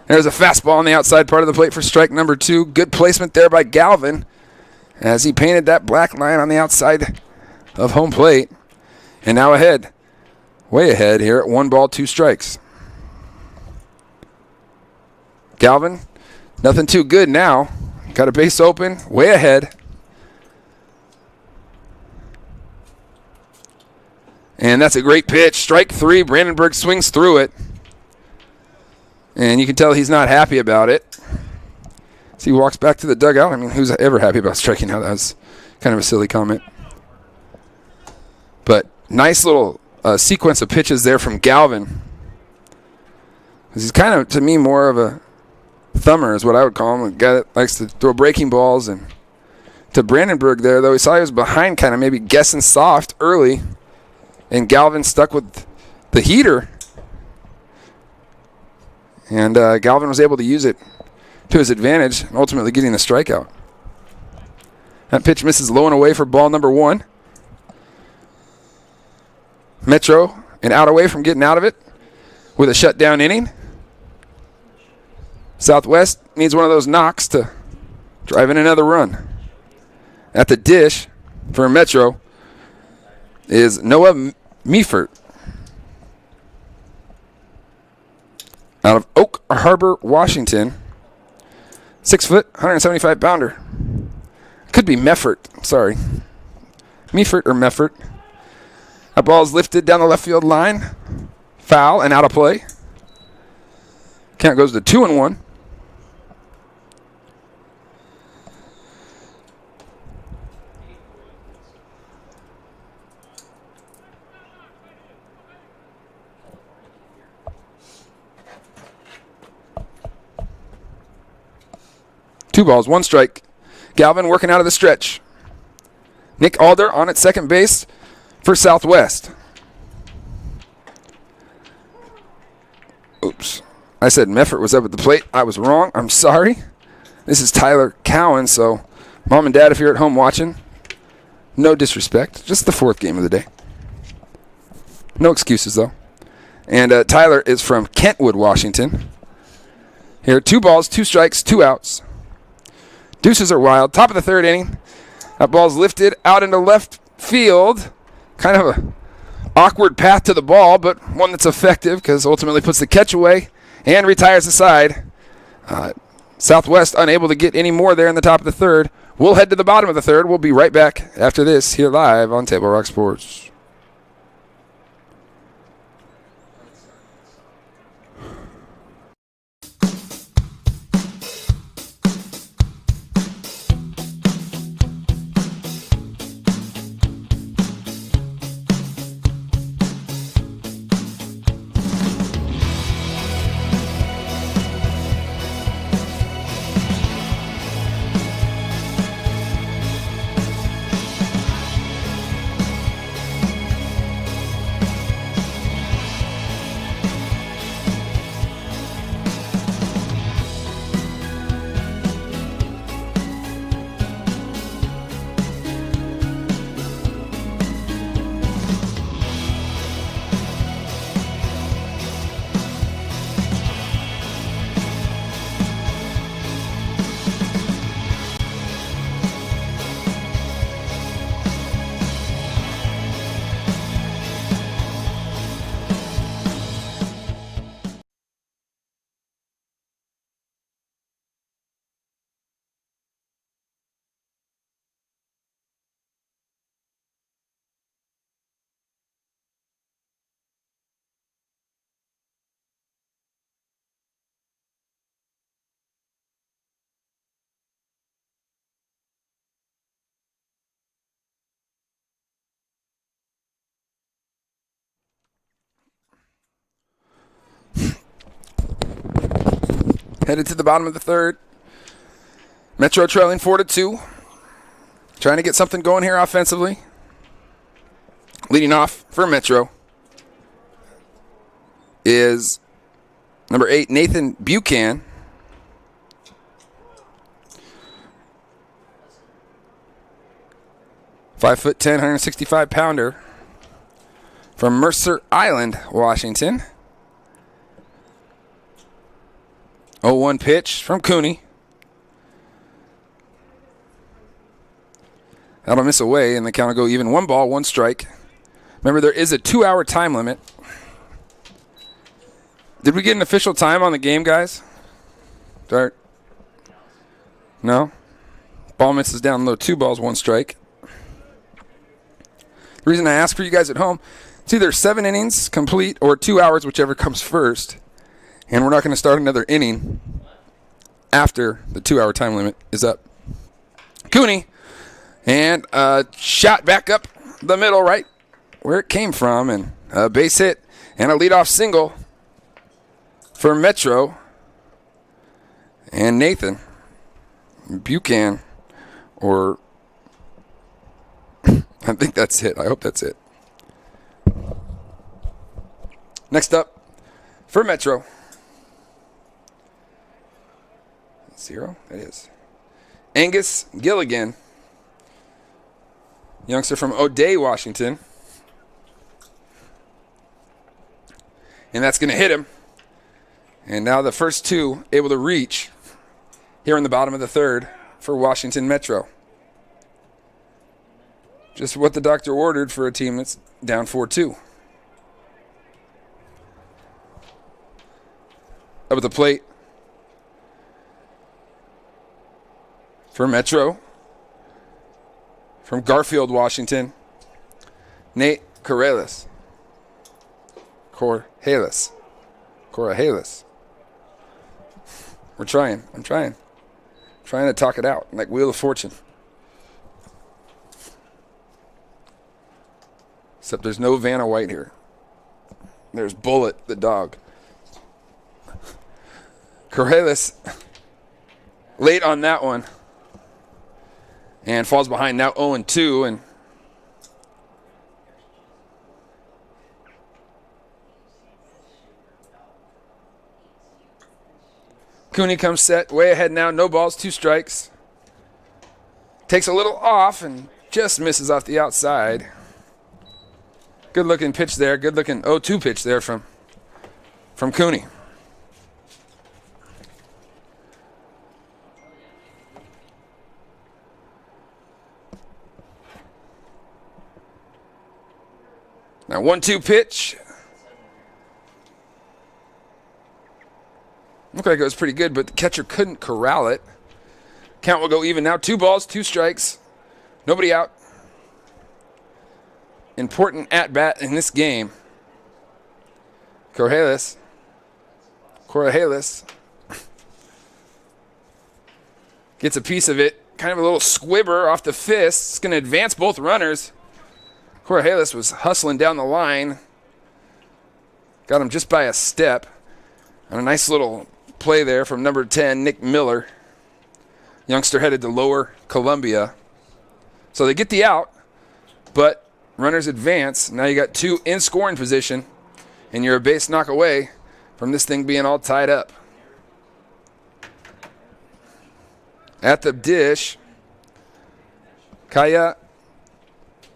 There's a fastball on the outside part of the plate for strike number 2. Good placement there by Galvin as he painted that black line on the outside of home plate. And now ahead, way ahead here at 1 ball, 2 strikes. Galvin, nothing too good now. Got a base open, way ahead. And that's a great pitch. Strike 3. Brandenburg swings through it. And you can tell he's not happy about it. As he walks back to the dugout. I mean, who's ever happy about striking out? That was kind of a silly comment. But nice little sequence of pitches there from Galvin. He's kind of, to me, more of a thumber is what I would call him. A guy that likes to throw breaking balls. And to Brandenburg there, though, he saw he was behind, kind of maybe guessing soft early. And Galvin stuck with the heater. And Galvin was able to use it to his advantage and ultimately getting the strikeout. That pitch misses low and away for ball number 1. Metro an out away from getting out of it with a shutdown inning. Southwest needs one of those knocks to drive in another run. At the dish for Metro is Noah Meifert out of Oak Harbor, Washington. 6 foot, 175 pounder. Could be Meffert, sorry. Meifert or Meffert. That ball is lifted down the left field line. Foul and out of play. Count goes to 2-1. Two balls, 1 strike. Galvin working out of the stretch. Nick Alder on at second base for Southwest. Oops. I said Meffert was up at the plate. I was wrong. I'm sorry. This is Tyler Cowan, so Mom and Dad, if you're at home watching, no disrespect. Just the 4th game of the day. No excuses, though. And Tyler is from Kentwood, Washington. Here, 2 balls, 2 strikes, 2 outs. Deuces are wild. Top of the 3rd inning. That ball's lifted out into left field. Kind of a awkward path to the ball, but one that's effective because ultimately puts the catch away and retires the side. Southwest unable to get any more there in the top of the 3rd. We'll head to the bottom of the 3rd. We'll be right back after this here live on Table Rock Sports. headed to the bottom of the third. Metro trailing 4-2. Trying to get something going here offensively. Leading off for Metro is number 8, Nathan Buchan. Five foot 10, 165 pounder from Mercer Island, Washington. 0-1 pitch from Cooney. That'll miss away, and the count will go even. 1 ball, 1 strike. Remember, there is a 2-hour time limit. Did we get an official time on the game, guys? Start. No? Ball misses down low. 2 balls, 1 strike. The reason I ask for you guys at home, it's either 7 innings complete or 2 hours, whichever comes first. And we're not going to start another inning after the 2-hour time limit is up. Cooney, and shot back up the middle, right where it came from, and a base hit and a leadoff single for Metro. And Nathan Buchan, or I think that's it. I hope that's it. Next up for Metro. 0, that is. Angus Gilligan, youngster from O'Day, Washington. And that's going to hit him. And now the first 2 able to reach here in the bottom of the third for Washington Metro. Just what the doctor ordered for a team that's down 4-2. Up at the plate for Metro, from Garfield, Washington, Nate Corrales. We're trying. I'm trying to talk it out, like Wheel of Fortune. Except there's no Vanna White here. There's Bullet, the dog. Corrales, late on that one. And falls behind now 0-2. And Cooney comes set, way ahead now. No balls, 2 strikes. Takes a little off and just misses off the outside. Good looking pitch there. Good looking 0-2 pitch there from Cooney. Now 1-2 pitch. Looked like it was pretty good, but the catcher couldn't corral it. Count will go even now. 2 balls, 2 strikes. Nobody out. Important at-bat in this game. Corrales gets a piece of it. Kind of a little squibber off the fist. It's going to advance both runners. Corrales was hustling down the line. Got him just by a step. And a nice little play there from number 10, Nick Miller. Youngster headed to Lower Columbia. So they get the out, but runners advance. Now you got 2 in scoring position, and you're a base knock away from this thing being all tied up. At the dish, Kaya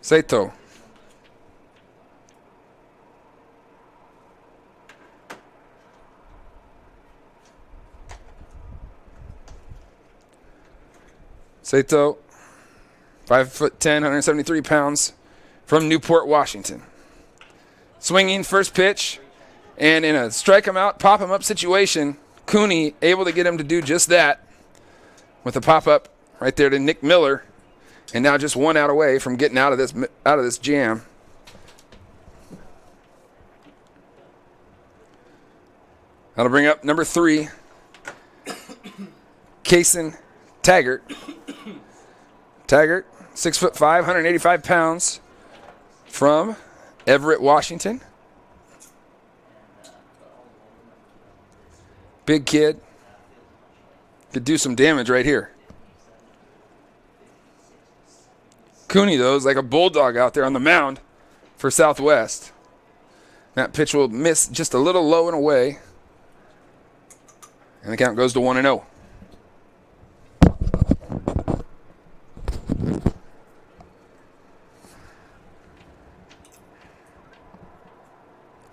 Saito. Saito, 5'10", 173 pounds, from Newport, Washington. Swinging first pitch, and in a strike him out, pop him up situation, Cooney able to get him to do just that with a pop up right there to Nick Miller, and now just 1 out away from getting out of this jam. That'll bring up number 3, Kason Taggart. Taggart, 6'5", 185 pounds, from Everett, Washington. Big kid. could do some damage right here. Cooney, though, is like a bulldog out there on the mound for Southwest. That pitch will miss just a little low and away. And the count goes to 1-0.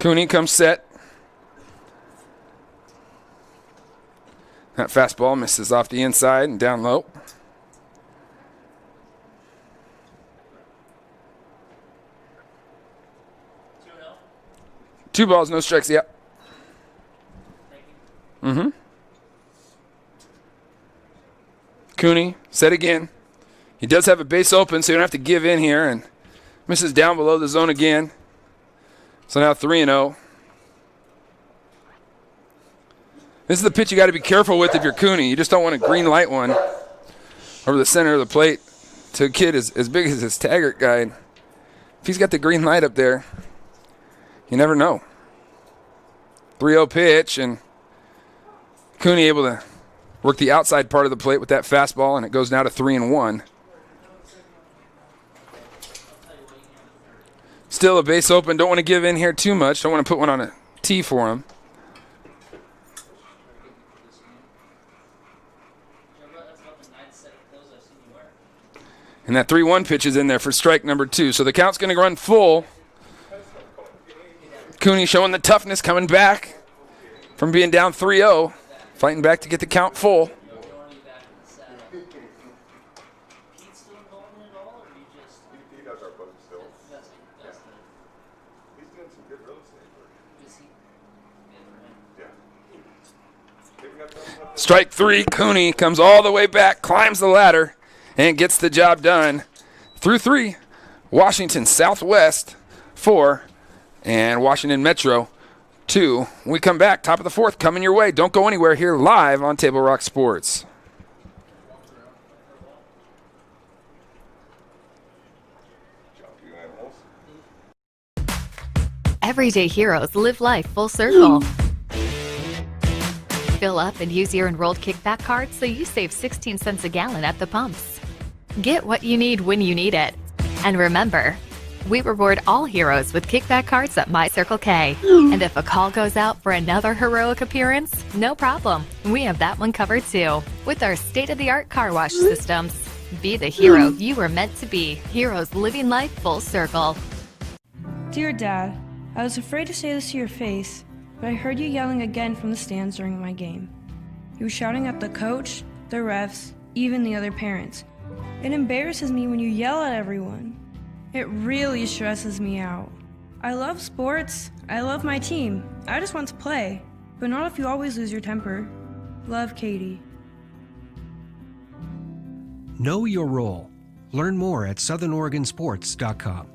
Cooney comes set. That fastball misses off the inside and down low. Two balls, no strikes yet. Cooney, set again. He does have a base open, so you don't have to give in here, and misses down below the zone again. So now 3-0. This is the pitch you got to be careful with if you're Cooney. You just don't want a green light one over the center of the plate to a kid as big as this Taggart guy. If he's got the green light up there, you never know. 3-0 pitch, and Cooney able to work the outside part of the plate with that fastball, and it goes now to 3-1. Still a base open. Don't want to give in here too much. Don't want to put one on a tee for him. And that 3-1 pitch is in there for strike number 2. So the count's going to run full. Cooney showing the toughness, coming back from being down 3-0. Fighting back to get the count full. Strike 3, Cooney comes all the way back, climbs the ladder, and gets the job done. Through 3, Washington Southwest 4, and Washington Metro 2. When we come back, top of the 4th, coming your way. Don't go anywhere here live on Table Rock Sports. Everyday heroes live life full circle. Fill up and use your enrolled kickback card so you save 16 cents a gallon at the pumps. Get what you need when you need it. And remember, we reward all heroes with kickback cards at My Circle K. And if a call goes out for another heroic appearance, no problem. We have that one covered too. With our state-of-the-art car wash systems. Be the hero you were meant to be. Heroes living life full circle. Dear Dad, I was afraid to say this to your face, but I heard you yelling again from the stands during my game. You were shouting at the coach, the refs, even the other parents. It embarrasses me when you yell at everyone. It really stresses me out. I love sports. I love my team. I just want to play, but not if you always lose your temper. Love, Katie. Know your role. Learn more at southernoregonsports.com.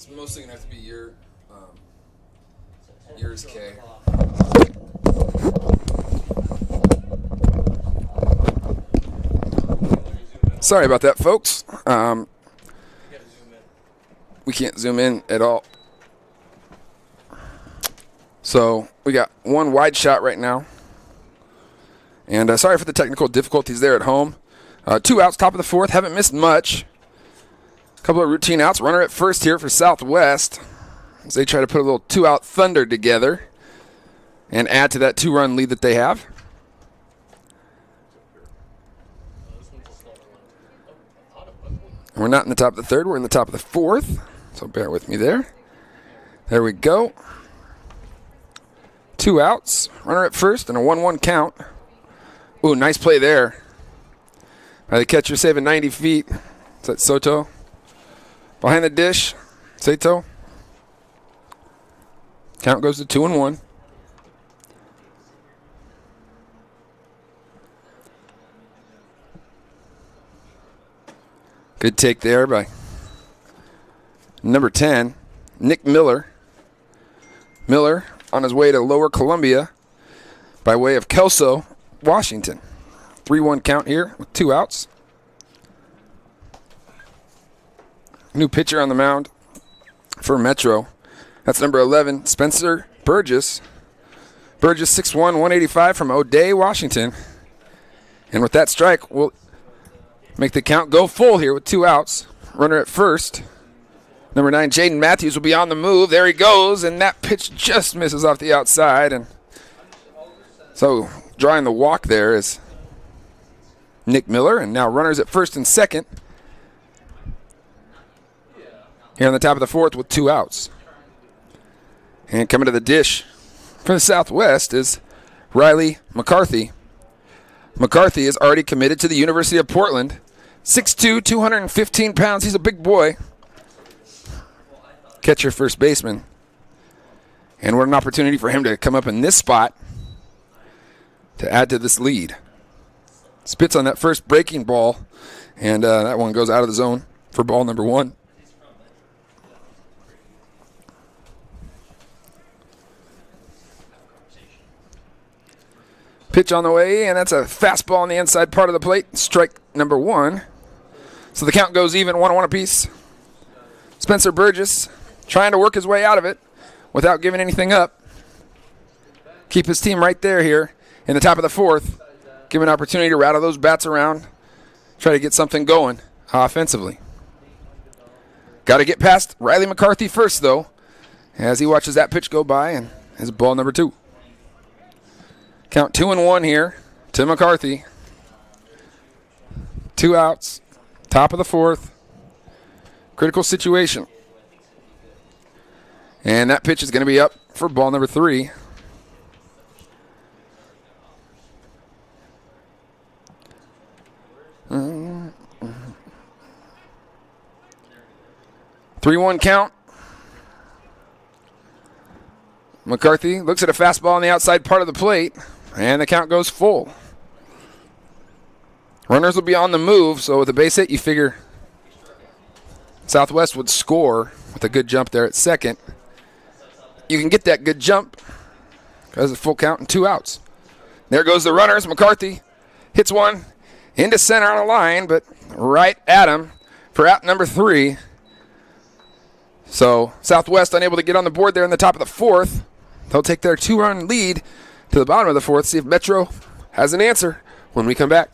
It's mostly going to have to be yours, K. Sorry about that, folks. We can't zoom in at all. So we got one wide shot right now. And sorry for the technical difficulties there at home. 2 outs, top of the fourth. Haven't missed much. A couple of routine outs. Runner at first here for Southwest as they try to put a little 2-out thunder together and add to that 2-run lead that they have. We're not in the top of the third. We're in the top of the fourth. So bear with me there. There we go. 2 outs. Runner at first and a 1-1 count. Ooh, nice play there by the catcher, saving 90 feet. Is that Soto? Behind the dish, Sato. Count goes to 2-1. Good take there by number 10, Nick Miller. Miller on his way to Lower Columbia by way of Kelso, Washington. 3-1 count here with 2 outs. New pitcher on the mound for Metro. That's number 11, Spencer Burgess. Burgess 6'1", 185 from O'Day, Washington. And with that strike, we'll make the count go full here with 2 outs. Runner at first. Number 9, Jaden Matthews will be on the move. There he goes, and that pitch just misses off the outside. And so drawing the walk there is Nick Miller, and now runners at first and second here on the top of the fourth with 2 outs. And coming to the dish for the Southwest is Riley McCarthy. McCarthy is already committed to the University of Portland. 6'2", 215 pounds. He's a big boy. Catcher, first baseman. And what an opportunity for him to come up in this spot to add to this lead. Spits on that first breaking ball, and that one goes out of the zone for ball number 1. Pitch on the way, and that's a fastball on the inside part of the plate. Strike number 1. So the count goes even, 1-1 apiece. Spencer Burgess trying to work his way out of it without giving anything up. Keep his team right there here in the top of the fourth. Give him an opportunity to rattle those bats around. Try to get something going offensively. Got to get past Riley McCarthy first, though, as he watches that pitch go by, and his ball number 2. Count 2-1 here to McCarthy. 2 outs, top of the fourth. Critical situation. And that pitch is going to be up for ball number 3. Mm-hmm. 3-1 count. McCarthy looks at a fastball on the outside part of the plate, and the count goes full. Runners will be on the move, so with a base hit, you figure Southwest would score with a good jump there at second. You can get that good jump because it's a full count and 2 outs. There goes the runners. McCarthy hits one into center on a line, but right at him for out number 3. So Southwest unable to get on the board there in the top of the fourth. They'll take their 2-run lead to the bottom of the fourth. See if Metro has an answer when we come back.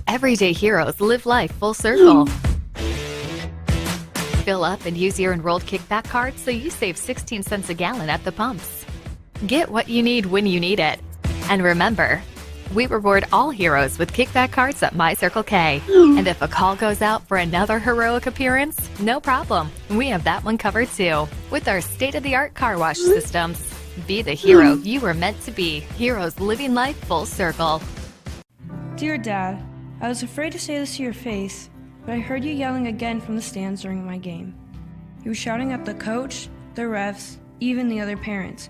Everyday heroes live life full circle. Fill up and use your enrolled kickback card so you save 16 cents a gallon at the pumps. Get what you need when you need it. And remember, we reward all heroes with kickback cards at My Circle K. And if a call goes out for another heroic appearance, no problem. We have that one covered too with our state-of-the-art car wash systems. Be the hero you were meant to be. Heroes living life full circle. Dear Dad, I was afraid to say this to your face, but I heard you yelling again from the stands during my game. You were shouting at the coach, the refs, even the other parents.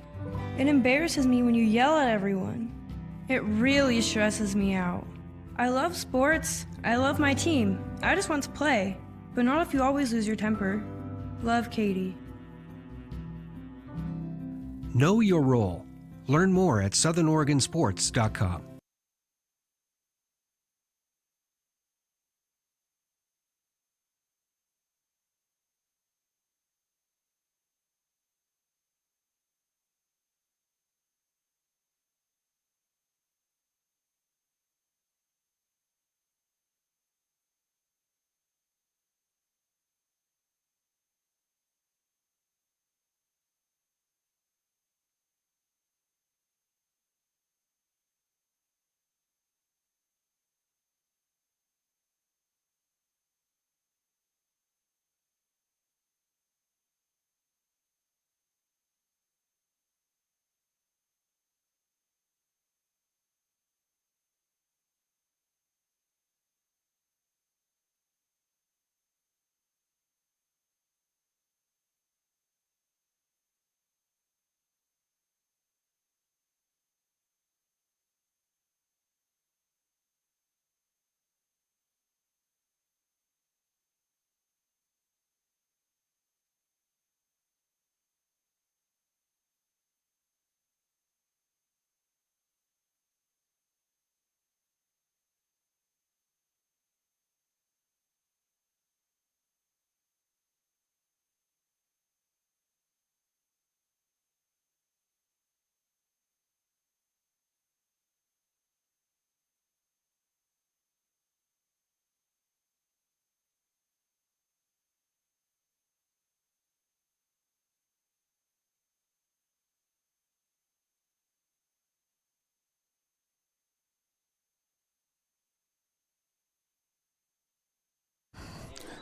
It embarrasses me when you yell at everyone. It really stresses me out. I love sports. I love my team. I just want to play. But not if you always lose your temper. Love, Katie. Know your role. Learn more at southernoregonsports.com.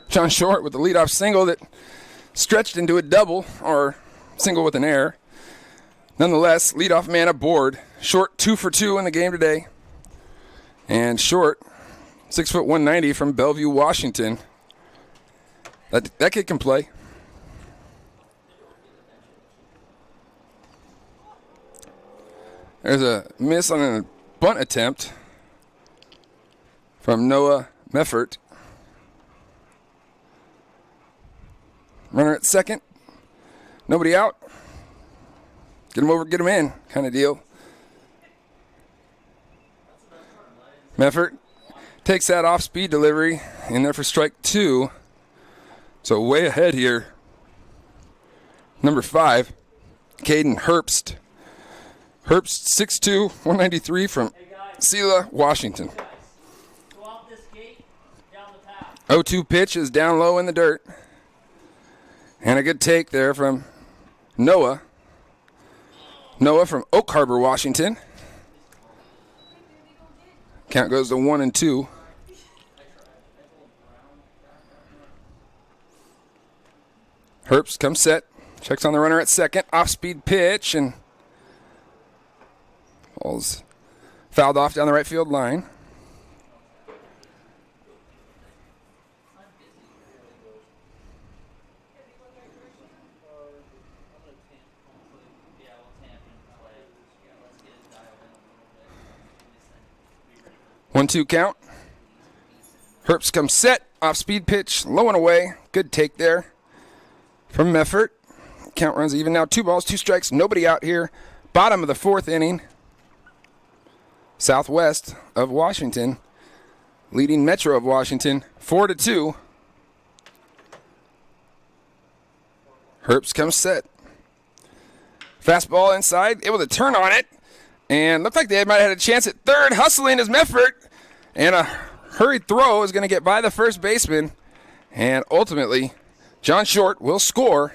John Short with the leadoff single that stretched into a double, or single with an error. Nonetheless, leadoff man aboard. Short 2 for 2 in the game today. And Short, 6 foot 190 from Bellevue, Washington. That kid can play. There's a miss on a bunt attempt from Noah Meffert. Runner at second. Nobody out. Get him over, get him in kind of deal. Meffert takes that off-speed delivery in there for strike 2. So way ahead here. Number 5, Caden Herbst. Herbst, 6'2", 193 from Selah, Washington. 0-2 pitch is down low in the dirt. And a good take there from Noah. Noah from Oak Harbor, Washington. Count goes to 1-2. Herbst comes set. Checks on the runner at second. Off-speed pitch, and ball's fouled off down the right field line. One-two count. Herbst comes set. Off-speed pitch. Low and away. Good take there from Meffert. Count runs even now. 2 balls, 2 strikes. Nobody out here. Bottom of the 4th inning. Southwest of Washington. Leading Metro of Washington. 4-2. Herbst comes set. Fastball inside. Able to turn on it. And looked like they might have had a chance at third. Hustling is Meffert. And a hurried throw is going to get by the first baseman. And ultimately, John Short will score,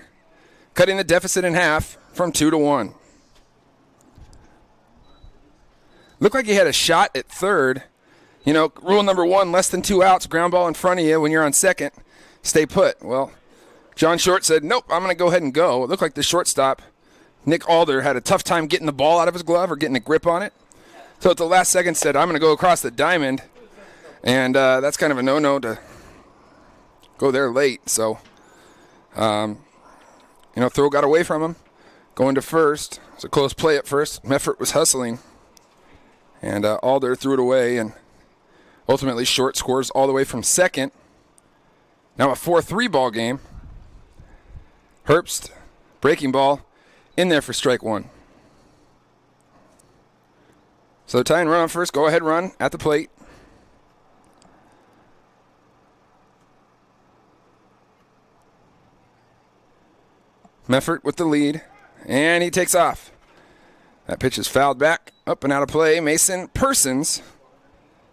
cutting the deficit in half from 2-1. Looked like he had a shot at third. You know, rule number 1, less than 2 outs, ground ball in front of you when you're on second. Stay put. Well, John Short said, nope, I'm going to go ahead and go. It looked like the shortstop, Nick Alder, had a tough time getting the ball out of his glove or getting a grip on it. So at the last second said, I'm going to go across the diamond. And that's kind of a no-no to go there late. So, throw got away from him. going to first. It's a close play at first. Meffert was hustling. And Alder threw it away, and ultimately Short scores all the way from second. Now a 4-3 ball game. Herbst, breaking ball, in there for strike one. So tie and run on first. Go ahead run at the plate. Meffert with the lead, and he takes off. That pitch is fouled back, up and out of play. Mason Persons,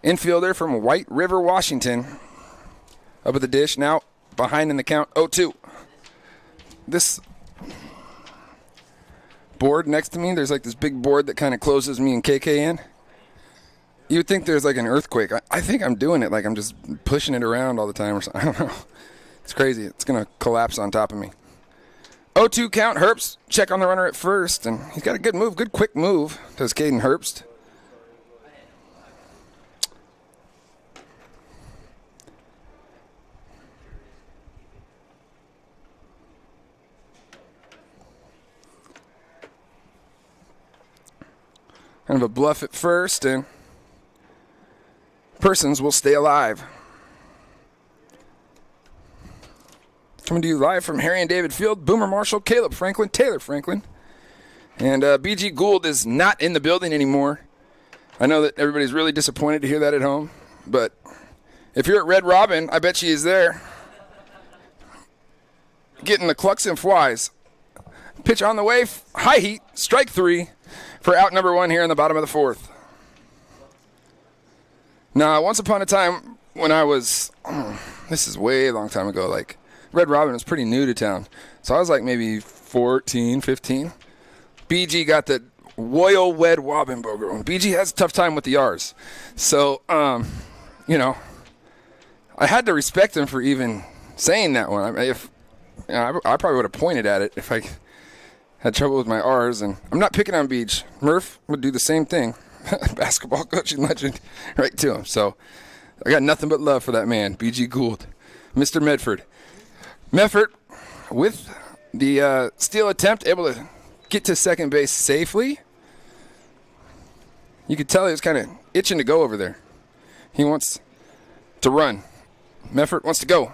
infielder from White River, Washington, up at the dish, now behind in the count, 0-2. This board next to me, there's like this big board that kind of closes me and KK in. You would think there's like an earthquake. I think I'm doing it like I'm just pushing it around all the time or something. I don't know. It's crazy. It's going to collapse on top of me. 0-2 count. Herbst check on the runner at first, and he's got a good move, good quick move, does Caden Herbst. Kind of a bluff at first, and Persons will stay alive. Coming to you live from Harry and David Field, Boomer Marshall, Caleb Franklin, Taylor Franklin. And BG Gould is not in the building anymore. I know that everybody's really disappointed to hear that at home, but if you're at Red Robin, I bet she is there. Getting the clucks and flies. Pitch on the way, high heat, strike three for out number one here in the bottom of the fourth. Now, once upon a time when I was, this is way a long time ago, like, Red Robin was pretty new to town. So I was like maybe 14, 15. BG got the Royal Wed Wobbenboger. And BG has a tough time with the R's. So, you know, I had to respect him for even saying that one. I mean, I probably would have pointed at it if I had trouble with my R's. And I'm not picking on Beach. Murph would do the same thing. Basketball coaching legend right to him. So I got nothing but love for that man, BG Gould. Mr. Medford. Meffert, with the steal attempt, able to get to second base safely. You could tell he was kind of itching to go over there. He wants to run. Meffert wants to go.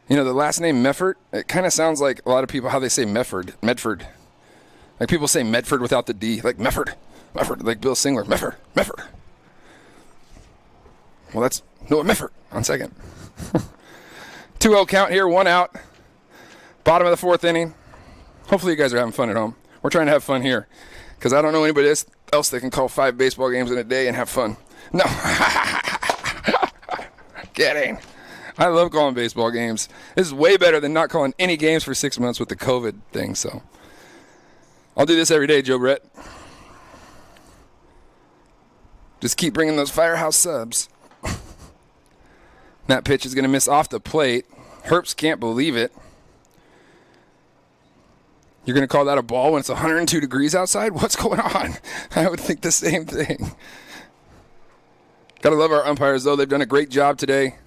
You know, the last name Meffert, it kind of sounds like a lot of people, how they say Medford. Like people say Medford without the D, like Mefford, like Bill Singler, Mefford. Well, that's Noah Meffert on second. 2-0 count here, one out. Bottom of the fourth inning. Hopefully you guys are having fun at home. We're trying to have fun here because I don't know anybody else that can call 5 baseball games in a day and have fun. No. Kidding. I love calling baseball games. This is way better than not calling any games for 6 months with the COVID thing. So I'll do this every day, Joe Brett. Just keep bringing those Firehouse subs. That pitch is going to miss off the plate. Herbst can't believe it. You're going to call that a ball when it's 102 degrees outside? What's going on? I would think the same thing. Got to love our umpires, though. They've done a great job today.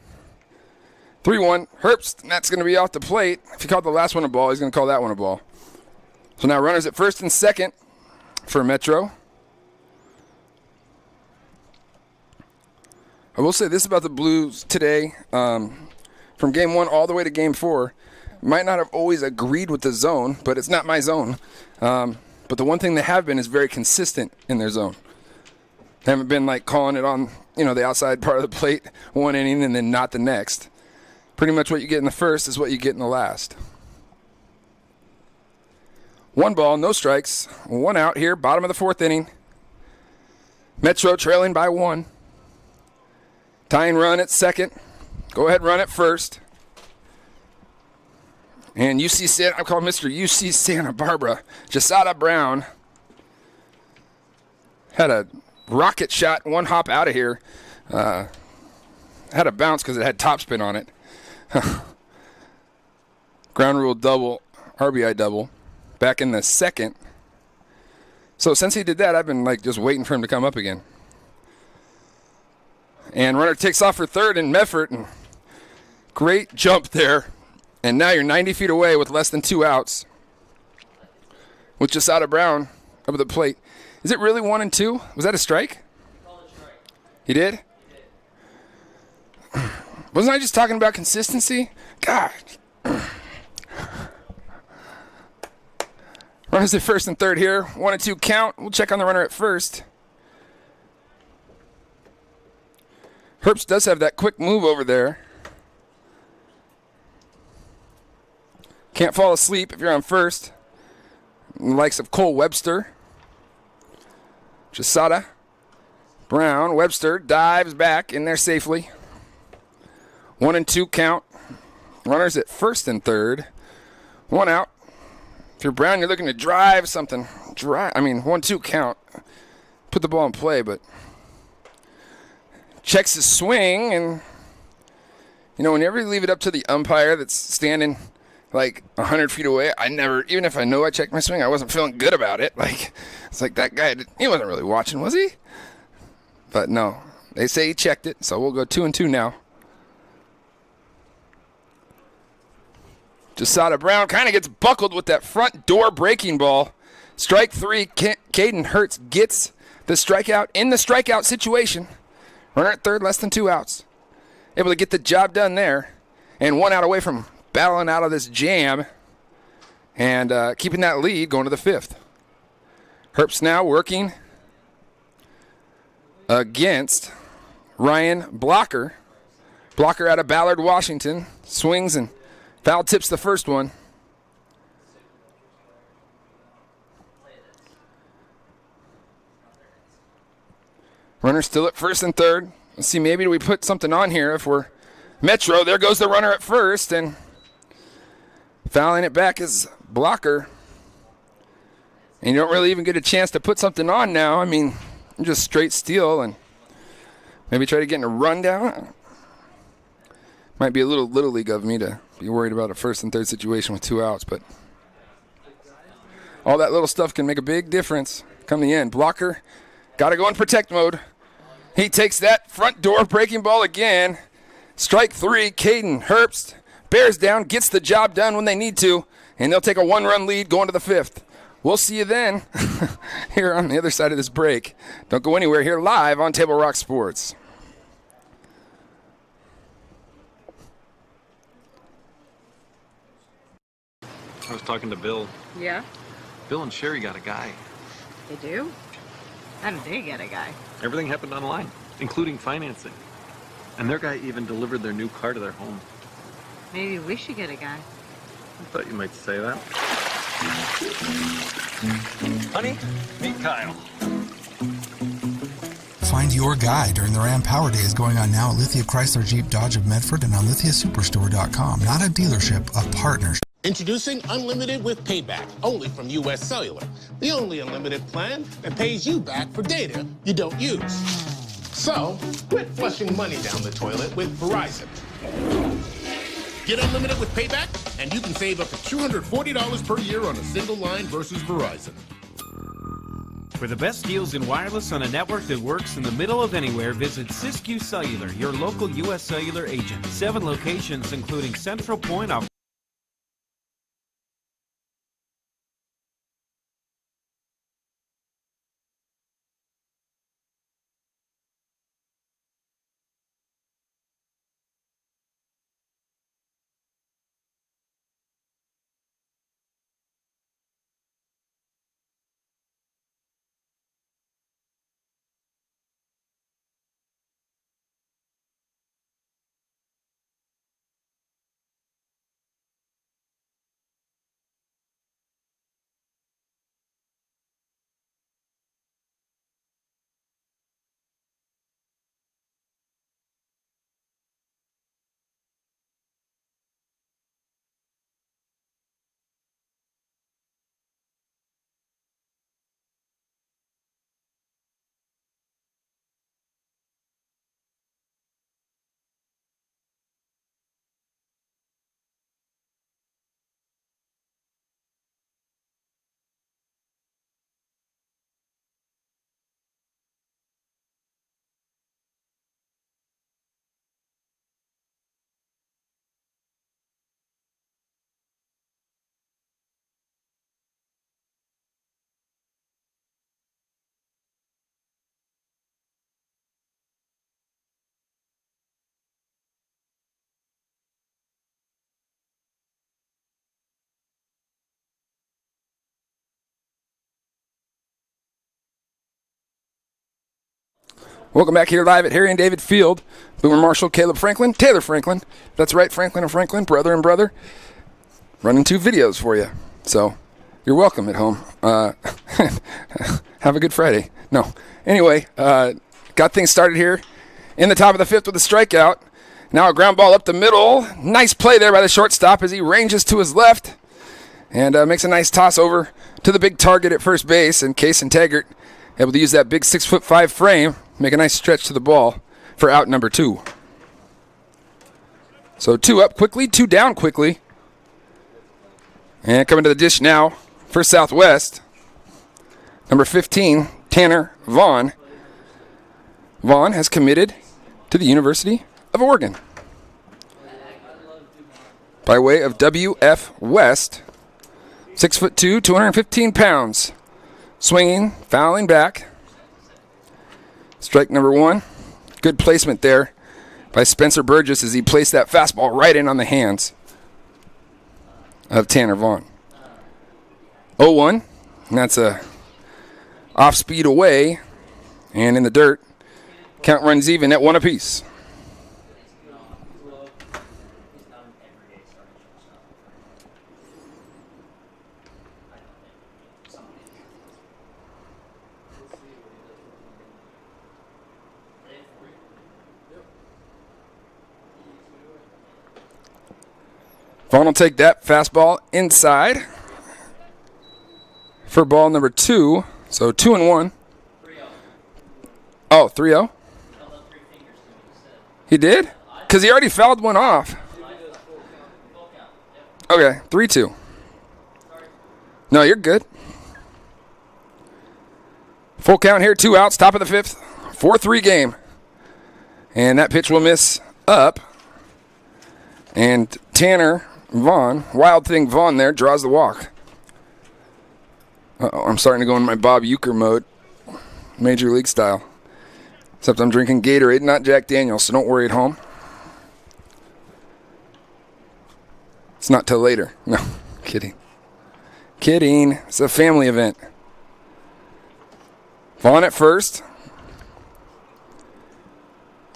3-1. Herbst, and that's going to be off the plate. If he called the last one a ball, he's going to call that one a ball. So now runners at first and second for Metro. I will say this about the Blues today. From game 1 all the way to game 4, might not have always agreed with the zone, but it's not my zone. But the one thing they have been is very consistent in their zone. They haven't been like calling it on, the outside part of the plate one inning and then not the next. Pretty much what you get in the first is what you get in the last. 1 ball, no strikes, 1 out here, bottom of the fourth inning. Metro trailing by 1. Tying run at second. Go ahead, run at first. And I call Mr. UC Santa Barbara, Jasada Brown, had a rocket shot, 1 hop out of here. Had a bounce because it had topspin on it. Ground rule double, RBI double, back in the second. So since he did that, I've been just waiting for him to come up again. And runner takes off for third in Meffert. And great jump there. And now you're 90 feet away with less than 2 outs. with Jasada Brown up at the plate. Is it really 1-2? Was that a strike? He did? Wasn't I just talking about consistency? God. Runners at first and third here. 1-2 count. We'll check on the runner at first. Herbst does have that quick move over there. Can't fall asleep if you're on first. The likes of Cole Webster. Jasada Brown. Webster dives back in there safely. 1-2 count. Runners at first and third. One out. If you're Brown, you're looking to drive something. 1-2 count. Put the ball in play, but checks his swing, and whenever you leave it up to the umpire that's standing like 100 feet away, I never, even if I know I checked my swing, I wasn't feeling good about it. Like, it's like that guy, he wasn't really watching, was he? But no, they say he checked it, so we'll go 2-2 now. Jasada Brown kind of gets buckled with that front door breaking ball. Strike three, Caden Hurts gets the strikeout in the strikeout situation. Runner at third, less than 2 outs. Able to get the job done there. And 1 out away from battling out of this jam. And keeping that lead going to the 5th. Herbst now working against Ryan Blocker. Blocker out of Ballard, Washington. Swings and foul tips the first one. Runner still at first and third. Let's see, maybe we put something on here if we're Metro. There goes the runner at first, and fouling it back is Blocker. And you don't really even get a chance to put something on now. I mean, just straight steal and maybe try to get in a rundown. Might be a little league of me to be worried about a first and third situation with 2 outs, but all that little stuff can make a big difference come the end. Blocker got to go in protect mode. He takes that front door breaking ball again. Strike three, Caden Herbst bears down, gets the job done when they need to, and they'll take a 1-run lead going to the 5th. We'll see you then here on the other side of this break. Don't go anywhere here live on Table Rock Sports. I was talking to Bill. Yeah? Bill and Sherry got a guy. They do? How did they get a guy? Everything happened online, including financing. And their guy even delivered their new car to their home. Maybe we should get a guy. I thought you might say that. Honey, meet Kyle. Find your guy during the Ram Power Days going on now at Lithia Chrysler Jeep Dodge of Medford and on lithiasuperstore.com. Not a dealership, a partnership. Introducing Unlimited with Payback, only from U.S. Cellular. The only unlimited plan that pays you back for data you don't use. So, quit flushing money down the toilet with Verizon. Get Unlimited with Payback, and you can save up to $240 per year on a single line versus Verizon. For the best deals in wireless on a network that works in the middle of anywhere, visit Siskiyou Cellular, your local U.S. Cellular agent. 7 locations, including Central Point off Welcome back here live at Harry and David Field. Boomer Marshall, Caleb Franklin, Taylor Franklin. That's right, Franklin and Franklin, brother and brother. Running 2 videos for you. So you're welcome at home. Have a good Friday. No. Anyway, got things started here in the top of the 5th with a strikeout. Now a ground ball up the middle. Nice play there by the shortstop as he ranges to his left and makes a nice toss over to the big target at first base. And Case and Taggart able to use that big 6'5" frame, make a nice stretch to the ball for out number 2. So 2 up quickly, 2 down quickly. And coming to the dish now for Southwest, number 15, Tanner Vaughn. Vaughn has committed to the University of Oregon by way of WF West. 6'2", 215 pounds. Swinging, fouling back. Strike number 1. Good placement there by Spencer Burgess as he placed that fastball right in on the hands of Tanner Vaughn. 0-1, and that's a off speed away and in the dirt. Count runs even at 1 apiece. Vaughn will take that fastball inside for ball number 2. So 2-1. Oh, 3-0? He did? Because he already fouled one off. Okay, 3-2. No, you're good. Full count here, 2 outs, top of the 5th. 4-3 game. And that pitch will miss up. And Tanner Vaughn, Wild Thing Vaughn there, draws the walk. Uh-oh, I'm starting to go in my Bob Uecker mode. Major League style. Except I'm drinking Gatorade, not Jack Daniels, so don't worry at home. It's not till later. No, kidding. Kidding. It's a family event. Vaughn at first.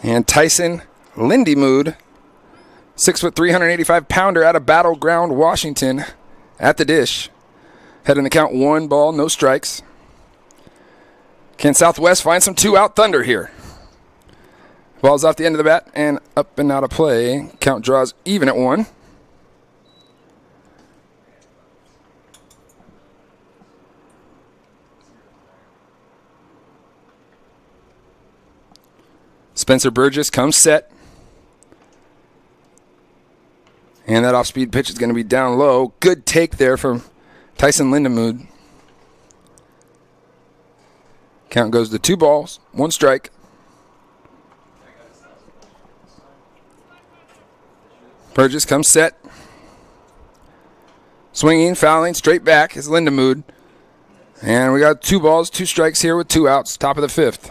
And Tyson Lindymood, 6', 385-pounder out of Battleground, Washington, at the dish. Heading the count 1 ball, no strikes. Can Southwest find some 2-out thunder here? Ball's off the end of the bat and up and out of play. Count draws even at 1. Spencer Burgess comes set. And that off-speed pitch is going to be down low. Good take there from Tyson Lindemood. Count goes to 2 balls, 1 strike. Burgess comes set. Swinging, fouling, straight back is Lindemood. And we got 2 balls, 2 strikes here with 2 outs, top of the 5th.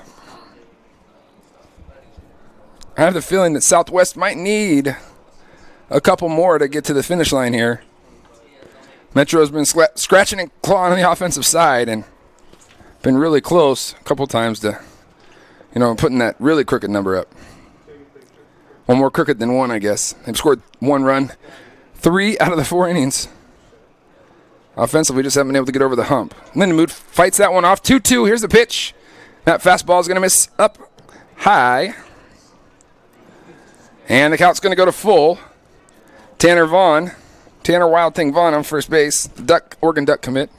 I have the feeling that Southwest might need a couple more to get to the finish line here. Metro's been scratching and clawing on the offensive side and been really close a couple times to, putting that really crooked number up. One more crooked than 1, I guess. They've scored 1 run, 3 out of the 4 innings. Offensively, just haven't been able to get over the hump. Lindemood fights that one off. 2-2. Here's the pitch. That fastball is going to miss up high. And the count's going to go to full. Tanner Wild Thing Vaughn on first base. The Oregon Duck commit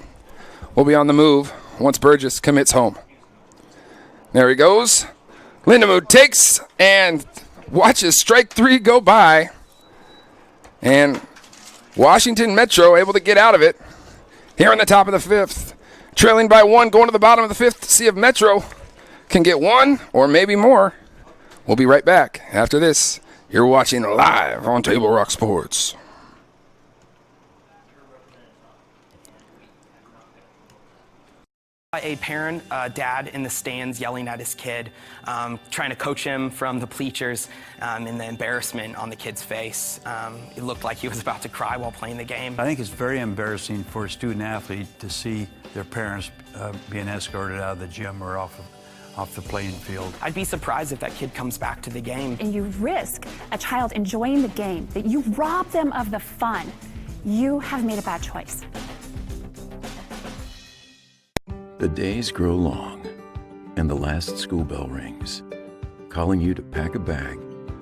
will be on the move once Burgess commits home. There he goes. Lindemood takes and watches strike 3 go by. And Washington Metro able to get out of it here in the top of the 5th. Trailing by 1, going to the bottom of the 5th to see if Metro can get 1 or maybe more. We'll be right back after this. You're watching live on Table Rock Sports. A parent, dad in the stands yelling at his kid, trying to coach him from the bleachers, and the embarrassment on the kid's face. It looked like he was about to cry while playing the game. I think it's very embarrassing for a student athlete to see their parents being escorted out of the gym or off the playing field. I'd be surprised if that kid comes back to the game. And you risk a child enjoying the game, that you rob them of the fun. You have made a bad choice. The days grow long, and the last school bell rings, calling you to pack a bag,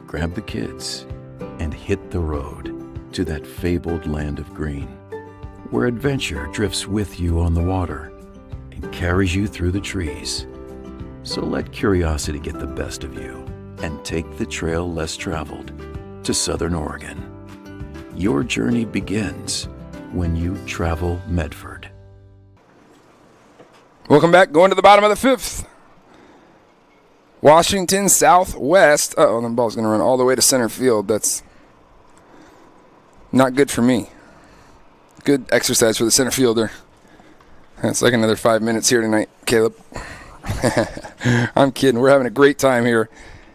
grab the kids, and hit the road to that fabled land of green, where adventure drifts with you on the water and carries you through the trees. So let curiosity get the best of you and take the trail less traveled to Southern Oregon. Your journey begins when you travel Medford. Welcome back. Going to the bottom of the fifth. Washington Southwest. Uh-oh, the ball's going to run all the way to center field. That's not good for me. Good exercise for the center fielder. It's like another 5 minutes here tonight, Caleb. I'm kidding. We're having a great time here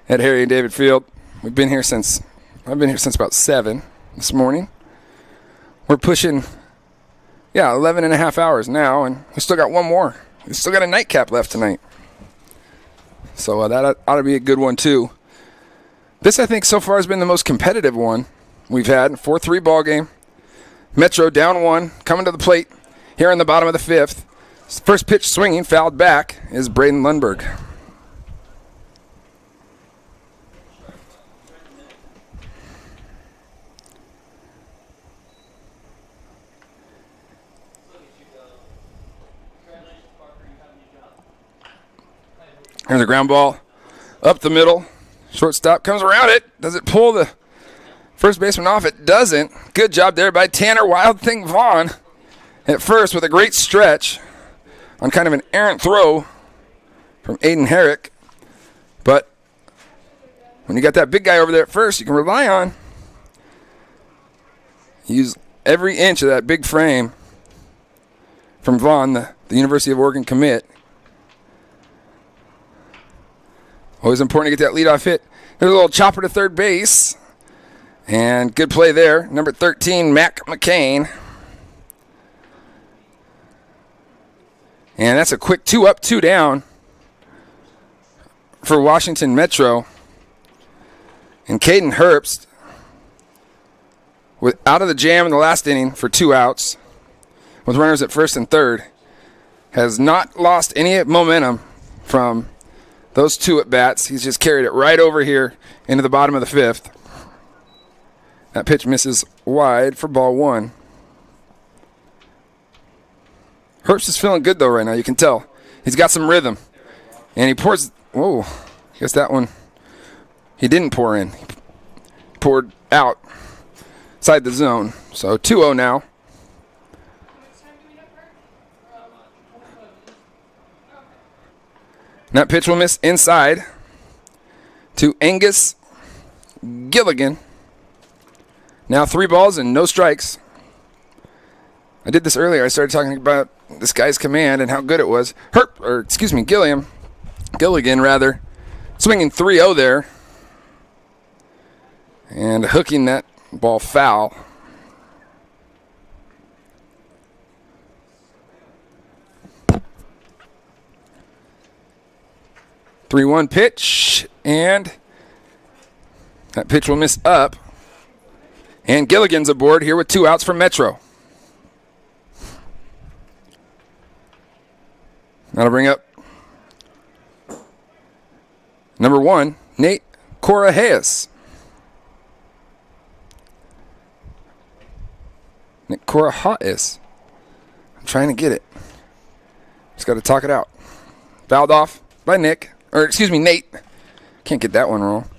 at Harry and David Field. I've been here since about 7 this morning. We're pushing, 11 and a half hours now, and we still got one more. We still got a nightcap left tonight. So that ought to be a good one, too. This, I think, so far has been the most competitive one we've had. 4-3 ball game. Metro down 1, coming to the plate here in the bottom of the fifth. First pitch swinging, fouled back, is Braden Lundberg. Here's a ground ball up the middle. Shortstop comes around it. Does it pull the first baseman off? It doesn't. Good job there by Tanner Wild Thing Vaughn at first with a great stretch on kind of an errant throw from Aiden Herrick. But when you got that big guy over there at first, you can rely on. Use every inch of that big frame from Vaughn, the University of Oregon commit. Always important to get that leadoff hit. There's a little chopper to third base. And good play there. Number 13, Mac McCain. And that's a quick 2 up, 2 down for Washington Metro. And Caden Herbst, out of the jam in the last inning for 2 outs, with runners at first and third, has not lost any momentum from those 2 at-bats. He's just carried it right over here into the bottom of the fifth. That pitch misses wide for ball 1. Herbst is feeling good, though, right now. You can tell. He's got some rhythm. And he pours. Whoa. I guess that one he didn't pour in. He poured out inside the zone. So 2-0 now. And that pitch will miss inside to Angus Gilligan. Now 3 balls and no strikes. I did this earlier. I started talking about this guy's command and how good it was. Gilligan, swinging 3-0 there. And hooking that ball foul. (3-1) pitch, and that pitch will miss up. And Gilligan's aboard here with 2 outs from Metro. That'll bring up number 1, Nate Corahaes. Nick Corahaes. I'm trying to get it. Just got to talk it out. Fouled off by Nate. Can't get that one wrong.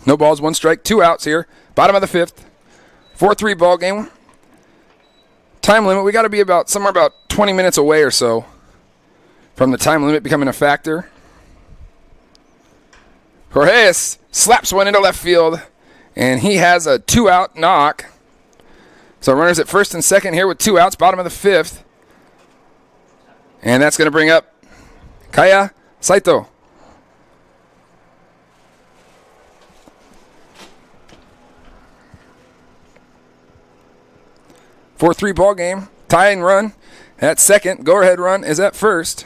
No balls, 1 strike, 2 outs here. Bottom of the fifth. 4-3 ball game. Time limit, we got to be somewhere about 20 minutes away or so from the time limit becoming a factor. Correas slaps one into left field, and he has a 2-out knock. So runners at first and second here with 2 outs, bottom of the fifth. And that's going to bring up Kaya Saito. (4-3 ball game. Tie and run at second. Go-ahead run is at first.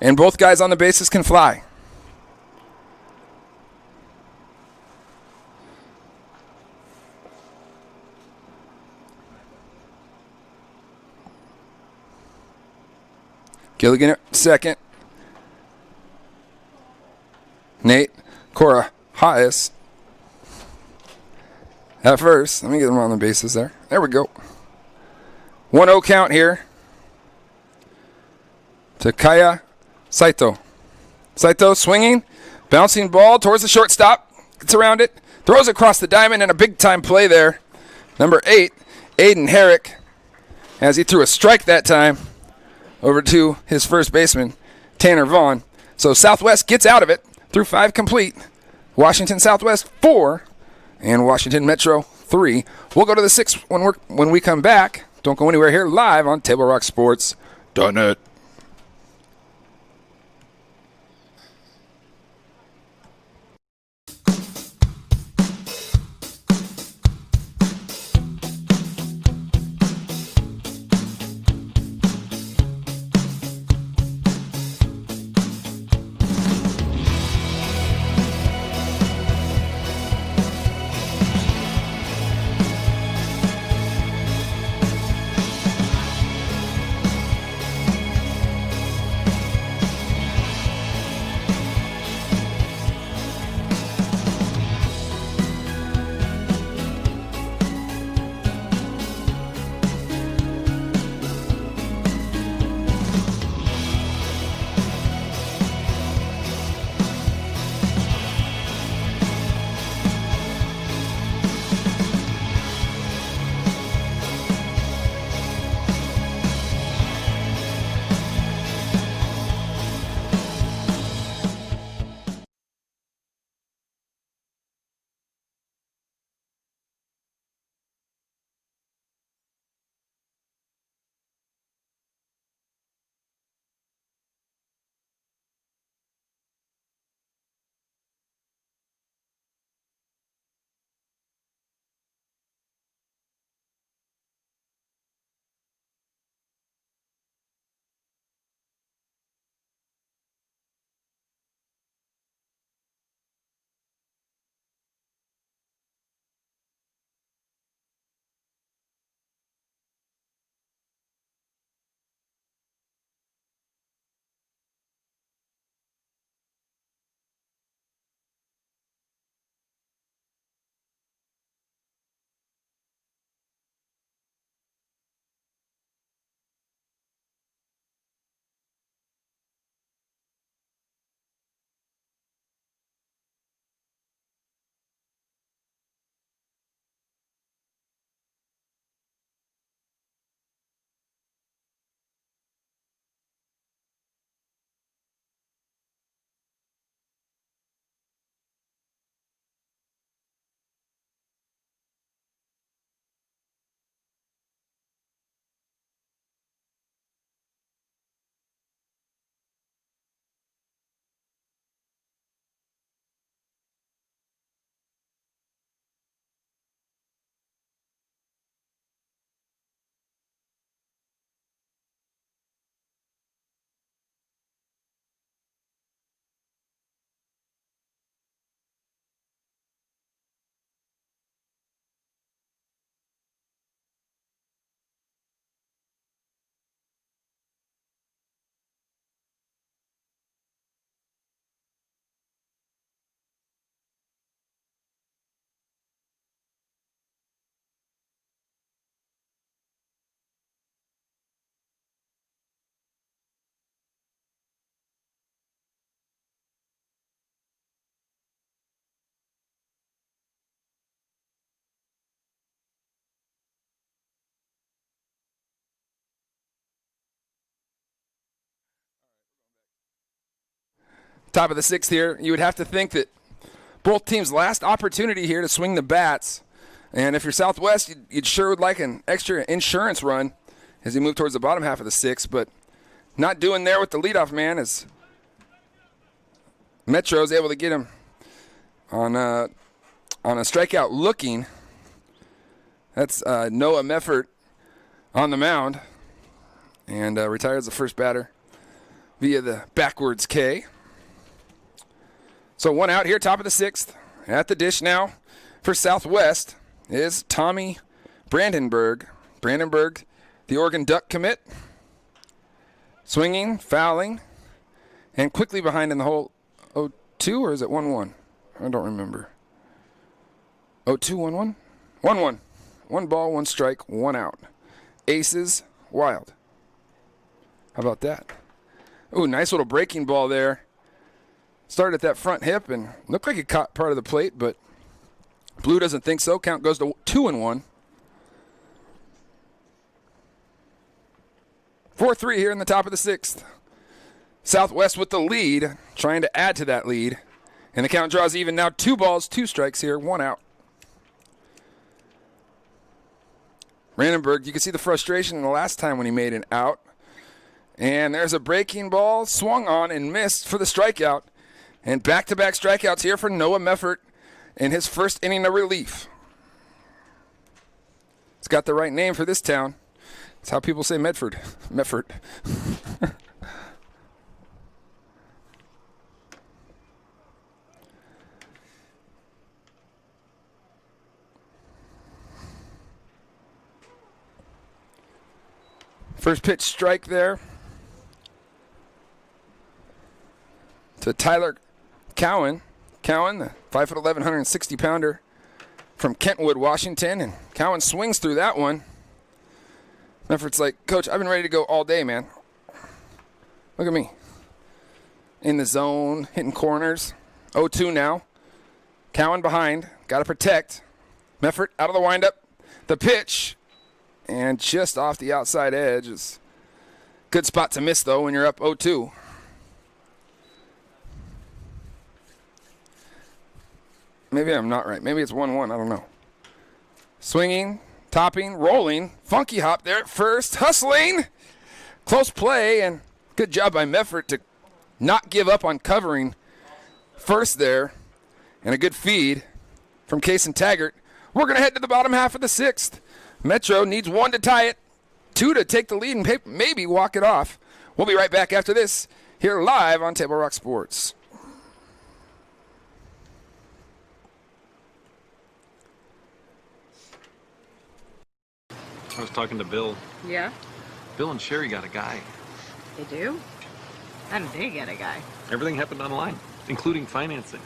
and both guys on the bases can fly. Gilligan at second. Nate Cora Hayes at first. Let me get them on the bases there. There we go. 1-0 count here to Kaya Saito. Saito swinging, bouncing ball towards the shortstop. Gets around it, throws across the diamond, and a big-time play there. Number 8, Aiden Herrick, as he threw a strike that time over to his first baseman, Tanner Vaughn. So Southwest gets out of it through 5 complete. Washington Southwest 4 and Washington Metro 3. We'll go to the 6th when we come back. Don't go anywhere here live on TableRockSports.net. Top of the 6th here. You would have to think that both teams' last opportunity here to swing the bats. And if you're Southwest, you'd sure would like an extra insurance run as you move towards the bottom half of the 6th. But not doing there with the leadoff man as Metro's able to get him on a strikeout looking. That's Noah Meffert on the mound and retires the first batter. via the backwards K. So one out here, top of the 6th. At the dish now for Southwest is Tommy Brandenburg. Brandenburg, the Oregon Duck commit. Swinging, fouling, and quickly behind in the hole. 0-2, or is it 1-1? I don't remember. 0-2, 1-1? 1-1. 1 ball, 1 strike, 1 out. Aces, wild. How about that? Ooh, nice little breaking ball there. Started at that front hip and looked like it caught part of the plate, but Blue doesn't think so. Count goes to 2-1. 4-3 here in the top of the 6th. Southwest with the lead, trying to add to that lead. And the count draws even now. 2 balls, 2 strikes here, 1 out. Brandenburg, you can see the frustration in the last time when he made an out. And there's a breaking ball, swung on and missed for the strikeout. And back-to-back strikeouts here for Noah Meffert in his first inning of relief. It's got the right name for this town. That's how people say Medford. Meffert. First pitch strike there to Tyler Cowan. Cowan, the 5'11", 160-pounder from Kentwood, Washington. And Cowan swings through that one. Meffert's like, Coach, I've been ready to go all day, man. Look at me. In the zone, hitting corners. 0-2 now. Cowan behind. Got to protect. Meffert out of the windup. The pitch. And just off the outside edge. Is good spot to miss, though, when you're up 0-2. Maybe I'm not right. Maybe it's 1-1. I don't know. Swinging, topping, rolling. Funky hop there at first. Hustling. Close play, and good job by Meffert to not give up on covering first there. And a good feed from Case and Taggart. We're going to head to the bottom half of the 6th. Metro needs 1 to tie it, 2 to take the lead and maybe walk it off. We'll be right back after this here live on Table Rock Sports. I was talking to Bill. Yeah? Bill and Sherry got a guy. They do? How did they get a guy? Everything happened online, including financing.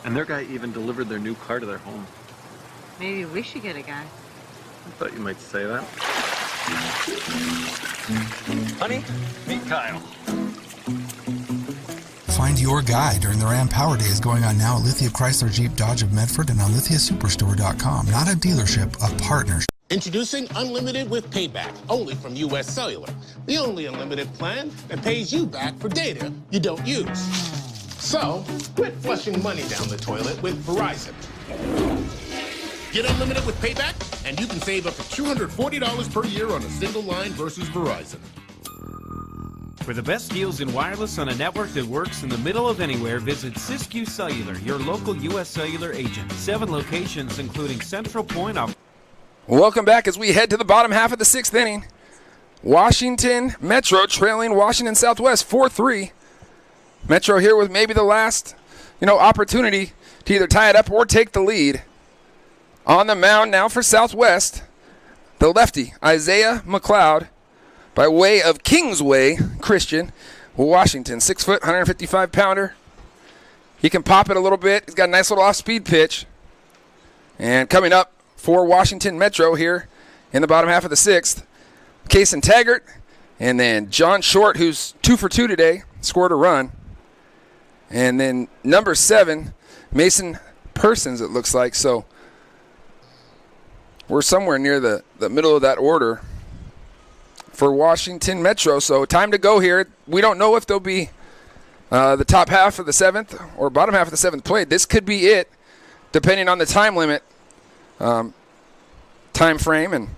And their guy even delivered their new car to their home. Maybe we should get a guy. I thought you might say that. Honey, meet Kyle. Find your guy during the Ram Power Days going on now at Lithia Chrysler Jeep Dodge of Medford and on lithiasuperstore.com. Not a dealership, a partnership. Introducing Unlimited with Payback, only from US Cellular. The only unlimited plan that pays you back for data you don't use. So, quit flushing money down the toilet with Verizon. Get Unlimited with Payback, and you can save up to $240 per year on a single line versus Verizon. For the best deals in wireless on a network that works in the middle of anywhere, visit Siskiyou Cellular, your local U.S. Cellular agent. 7 locations, including Central Point off. Welcome back as we head to the bottom half of the 6th inning. Washington Metro trailing Washington Southwest 4-3. Metro here with maybe the last, opportunity to either tie it up or take the lead. On the mound now for Southwest, the lefty, Isaiah McLeod, by way of Kingsway Christian, Washington. 6 foot, 155-pounder. He can pop it a little bit. He's got a nice little off-speed pitch. And coming up for Washington Metro here in the bottom half of the 6th, Case and Taggart, and then John Short, who's 2 for 2 today, scored a run. And then number 7, Mason Persons, it looks like. So we're somewhere near the middle of that order for Washington Metro. So time to go here. We don't know if there'll be the top half of the 7th or bottom half of the 7th played. This could be it, depending on the time limit, time frame.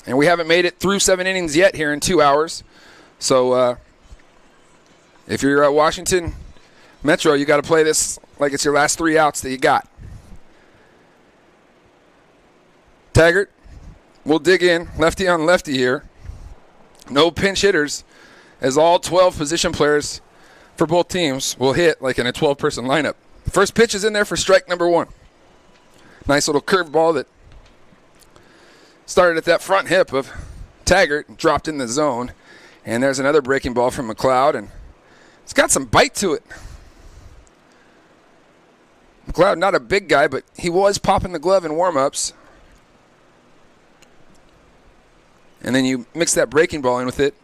And we haven't made it through 7 innings yet here in 2 hours. So if you're at Washington Metro, you got to play this like it's your last 3 outs that you got. Taggart will dig in, lefty on lefty here. No pinch hitters as all 12 position players for both teams will hit like in a 12-person lineup. First pitch is in there for strike number 1. Nice little curved ball that started at that front hip of Taggart, dropped in the zone. And there's another breaking ball from McLeod, and it's got some bite to it. McLeod, not a big guy, but he was popping the glove in warm-ups. And then you mix that breaking ball in with it,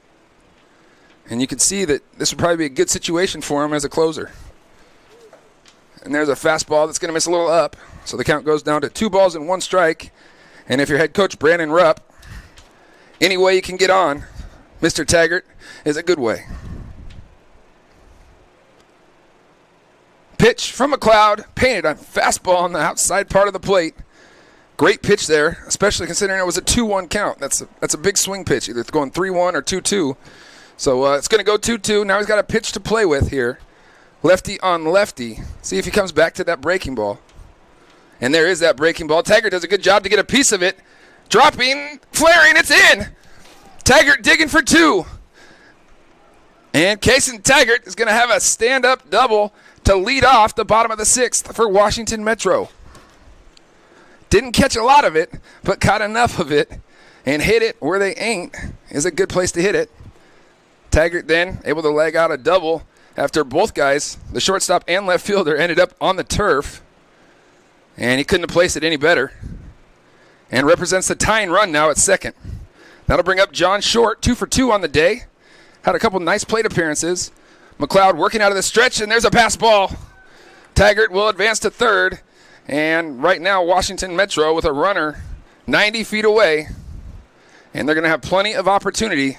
and you can see that this would probably be a good situation for him as a closer. And there's a fastball that's going to miss a little up, so the count goes down to 2 balls and 1 strike. And if you're head coach Brandon Rupp, any way you can get on Mr. Taggart is a good way. Pitch from McLeod, painted on fastball on the outside part of the plate. Great pitch there, especially considering it was a 2-1 count. That's a big swing pitch, either it's going 3-1 or 2-2. So it's going to go 2-2. Now he's got a pitch to play with here. Lefty on lefty. See if he comes back to that breaking ball. And there is that breaking ball. Taggart does a good job to get a piece of it. Dropping, flaring, it's in. Taggart digging for 2. And Kason Taggart is going to have a stand-up double to lead off the bottom of the 6th for Washington Metro. Didn't catch a lot of it, but caught enough of it and hit it where they ain't is a good place to hit it. Taggart then able to leg out a double after both guys, the shortstop and left fielder, ended up on the turf. And he couldn't have placed it any better. And represents the tying run now at second. That'll bring up John Short, 2 for 2 on the day. Had a couple nice plate appearances. McLeod working out of the stretch, and there's a pass ball. Taggart will advance to third. And right now, Washington Metro with a runner 90 feet away. And they're going to have plenty of opportunity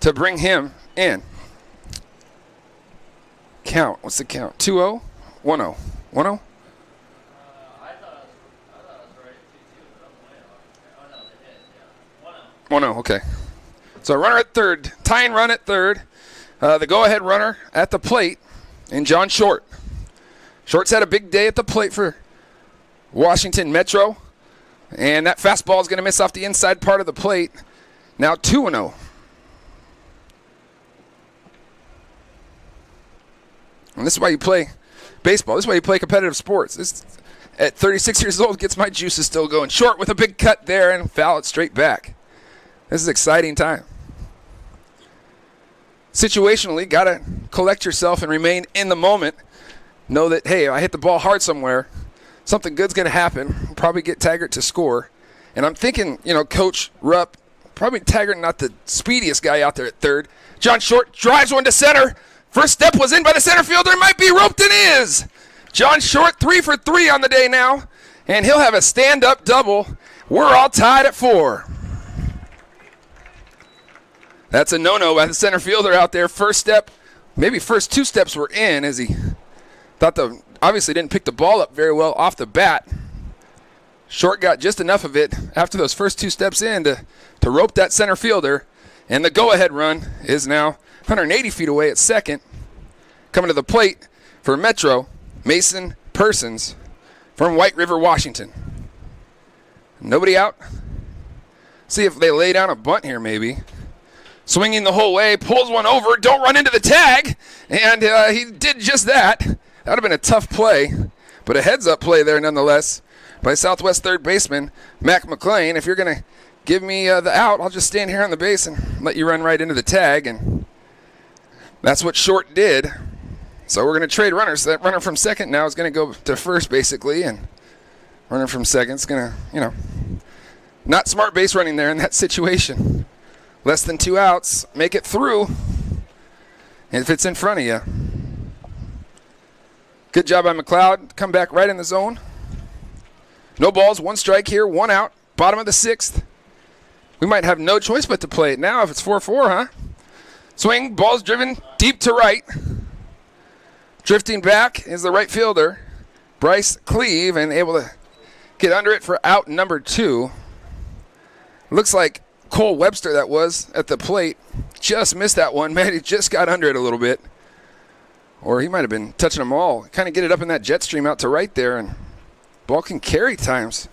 to bring him in. Count. What's the count? 2-0? 1-0. 1-0? 1-0, okay. So runner at third, tying run at third. The go-ahead runner at the plate in John Short. Short's had a big day at the plate for Washington Metro. And that fastball is going to miss off the inside part of the plate. Now 2-0. And this is why you play baseball. This is why you play competitive sports. This, at 36 years old, gets my juices still going. Short with a big cut there and foul it straight back. This is an exciting time. Situationally, got to collect yourself and remain in the moment. Know that, hey, I hit the ball hard somewhere. Something good's going to happen. Probably get Taggart to score. And I'm thinking, Coach Rupp, probably Taggart not the speediest guy out there at third. John Short drives one to center. First step was in by the center fielder. Might be roped and is. John Short 3 for 3 on the day now. And he'll have a stand-up double. We're all tied at 4. That's a no-no by the center fielder out there. First step, maybe first 2 steps were in as he thought obviously didn't pick the ball up very well off the bat. Short got just enough of it after those first 2 steps in to rope that center fielder. And the go-ahead run is now 180 feet away at second. Coming to the plate for Metro, Mason Persons from White River, Washington. Nobody out. See if they lay down a bunt here maybe. Swinging the whole way, pulls one over, don't run into the tag, and he did just that. That would have been a tough play, but a heads-up play there nonetheless by Southwest third baseman Mac McLean. If you're going to give me the out, I'll just stand here on the base and let you run right into the tag, and that's what Short did. So we're going to trade runners. That runner from second now is going to go to first, basically, and runner from second is going to, not smart base running there in that situation. Less than 2 outs, make it through if it's in front of you. Good job by McLeod. Come back right in the zone. No balls, 1 strike here, 1 out. Bottom of the 6th. We might have no choice but to play it now if it's 4-4, huh? Swing, ball's driven deep to right. Drifting back is the right fielder, Bryce Cleve, and able to get under it for out number 2. Looks like Cole Webster that was at the plate just missed that one. Man, he just got under it a little bit. Or he might have been touching them all. Kind of get it up in that jet stream out to right there, and ball can carry times.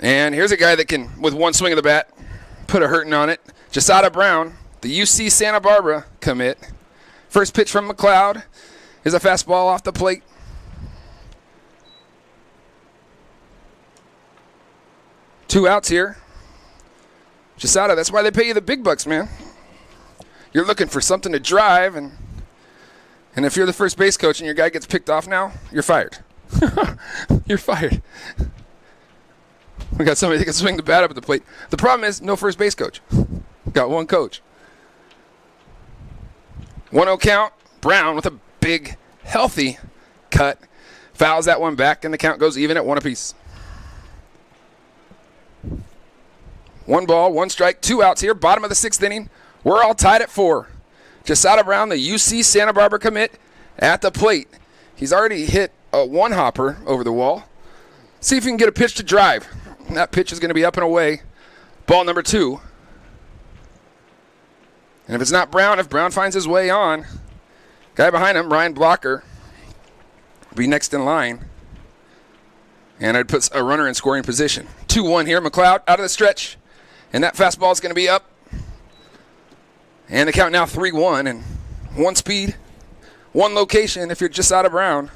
And here's a guy that can, with 1 swing of the bat, put a hurting on it. Jasada Brown, the UC Santa Barbara commit. First pitch from McLeod is a fastball off the plate. Two outs here. Jasada, that's why they pay you the big bucks, man. You're looking for something to drive, and if you're the first base coach and your guy gets picked off now, you're fired. You're fired. We got somebody that can swing the bat up at the plate. The problem is no first base coach. Got one coach. 1-0 count. Brown with a big, healthy cut. Fouls that one back, and the count goes even at 1 apiece. 1 ball, 1 strike, 2 outs here. Bottom of the 6th inning. We're all tied at 4. Jasada Brown, the UC Santa Barbara commit, at the plate. He's already hit a 1-hopper over the wall. See if he can get a pitch to drive. And that pitch is going to be up and away. Ball number 2. And if it's not Brown, if Brown finds his way on, guy behind him, Ryan Blocker, will be next in line. And I'd put a runner in scoring position. 2-1 here. McLeod out of the stretch. And that fastball is going to be up. And the count now 3-1. And 1 speed, 1 location if you're Jasada Brown.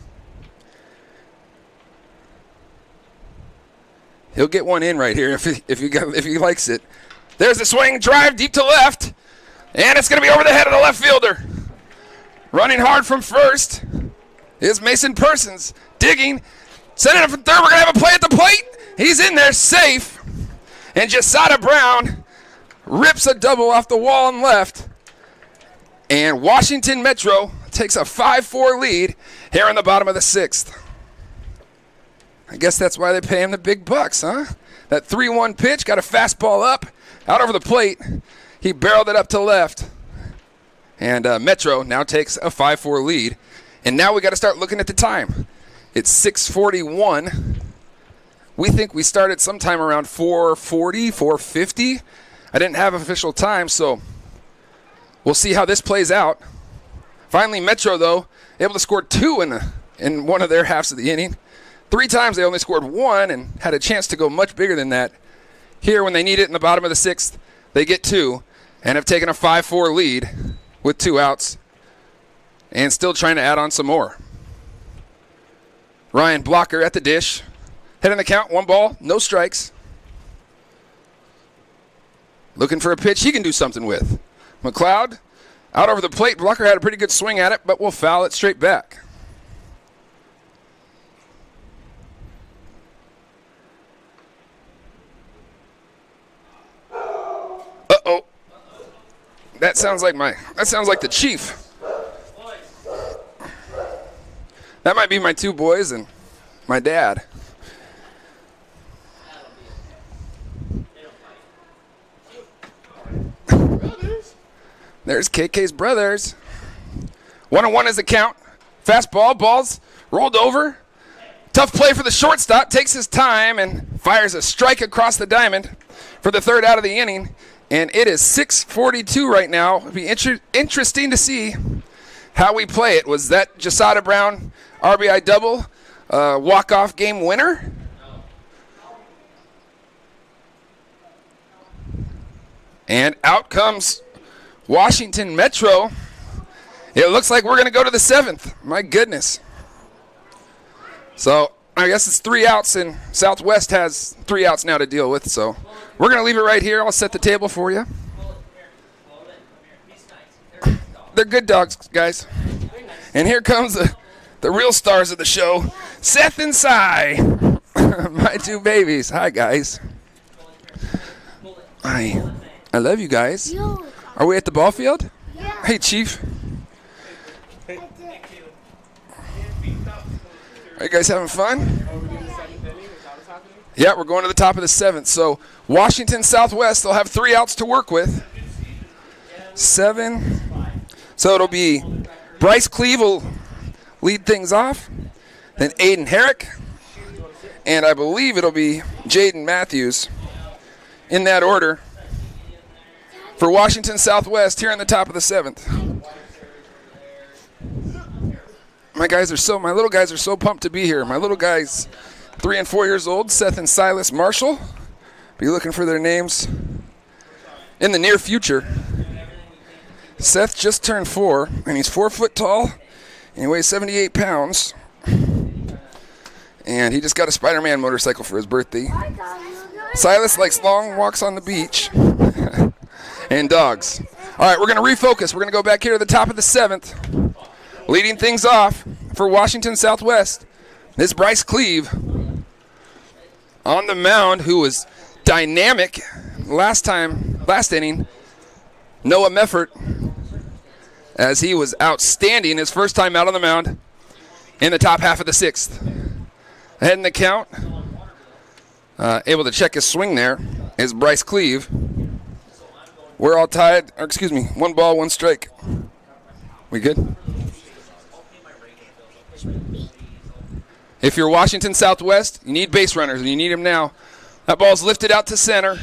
He'll get one in right here if he likes it. There's the swing, drive deep to left. And it's going to be over the head of the left fielder. Running hard from first is Mason Persons. Digging. Sending it from third. We're going to have a play at the plate. He's in there safe. And Jasada Brown rips a double off the wall and left. And Washington Metro takes a 5-4 lead here in the bottom of the 6th. I guess that's why they pay him the big bucks, huh? That 3-1 pitch, got a fastball up, out over the plate. He barreled it up to left. And Metro now takes a 5-4 lead. And now we got to start looking at the time. It's 6:41. We think we started sometime around 4:40, 4:50. I didn't have official time, so we'll see how this plays out. Finally, Metro, though, able to score 2 in one of their halves of the inning. 3 times they only scored 1 and had a chance to go much bigger than that. Here, when they need it in the bottom of the 6th, they get 2 and have taken a 5-4 lead with 2 outs and still trying to add on some more. Ryan Blocker at the dish. Head in the count, 1 ball, no strikes. Looking for a pitch he can do something with. McLeod out over the plate. Blocker had a pretty good swing at it, but will foul it straight back. Uh-oh. That sounds like the chief. That might be my 2 boys and my dad. There's KK's brothers. 1-1 is the count. Fastball, balls rolled over. Tough play for the shortstop. Takes his time and fires a strike across the diamond for the 3rd out of the inning. And it is 6:42 right now. It'll be interesting to see how we play it. Was that Jasada Brown RBI double walk-off game winner? And out comes Washington Metro. It looks like we're going to go to the 7th. My goodness. So I guess it's 3 outs, and Southwest has 3 outs now to deal with. So we're going to leave it right here. I'll set the table for you. They're good dogs, guys. And here comes the real stars of the show, Seth and Cy, my 2 babies. Hi, guys. Hi. I love you guys. Are we at the ball field? Yeah. Hey, Chief. Are you guys having fun? Yeah, we're going to the top of the 7th. So Washington Southwest, they'll have 3 outs to work with. 7. So it'll be Bryce Cleve will lead things off. Then Aiden Herrick. And I believe it'll be Jaden Matthews in that order for Washington Southwest here on the top of the 7th. My little guys are so pumped to be here. My little guys, 3 and 4 years old, Seth and Silas Marshall. Be looking for their names in the near future. Seth just turned 4, and he's 4 foot tall, and he weighs 78 pounds. And he just got a Spider-Man motorcycle for his birthday. Silas likes long walks on the beach and dogs. All right, we're going to refocus. We're going to go back here to the top of the 7th. Leading things off for Washington Southwest is Bryce Cleve on the mound, who was dynamic last inning. Noah Meffert, as he was outstanding his first time out on the mound in the top half of the 6th. Ahead in the count, able to check his swing there, is Bryce Cleve. We're all tied, 1 ball, 1 strike. We good? If you're Washington Southwest, you need base runners, and you need them now. That ball's lifted out to center,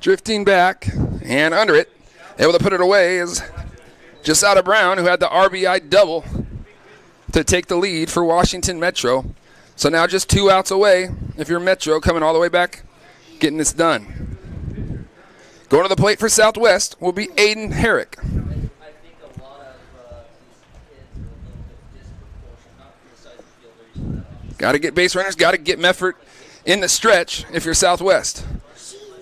drifting back, and under it. Able to put it away is Josiah Brown, who had the RBI double to take the lead for Washington Metro. So now just 2 outs away if you're Metro, coming all the way back, getting this done. Going to the plate for Southwest will be Aiden Herrick. Got to get base runners, got to get Meffert in the stretch if you're Southwest.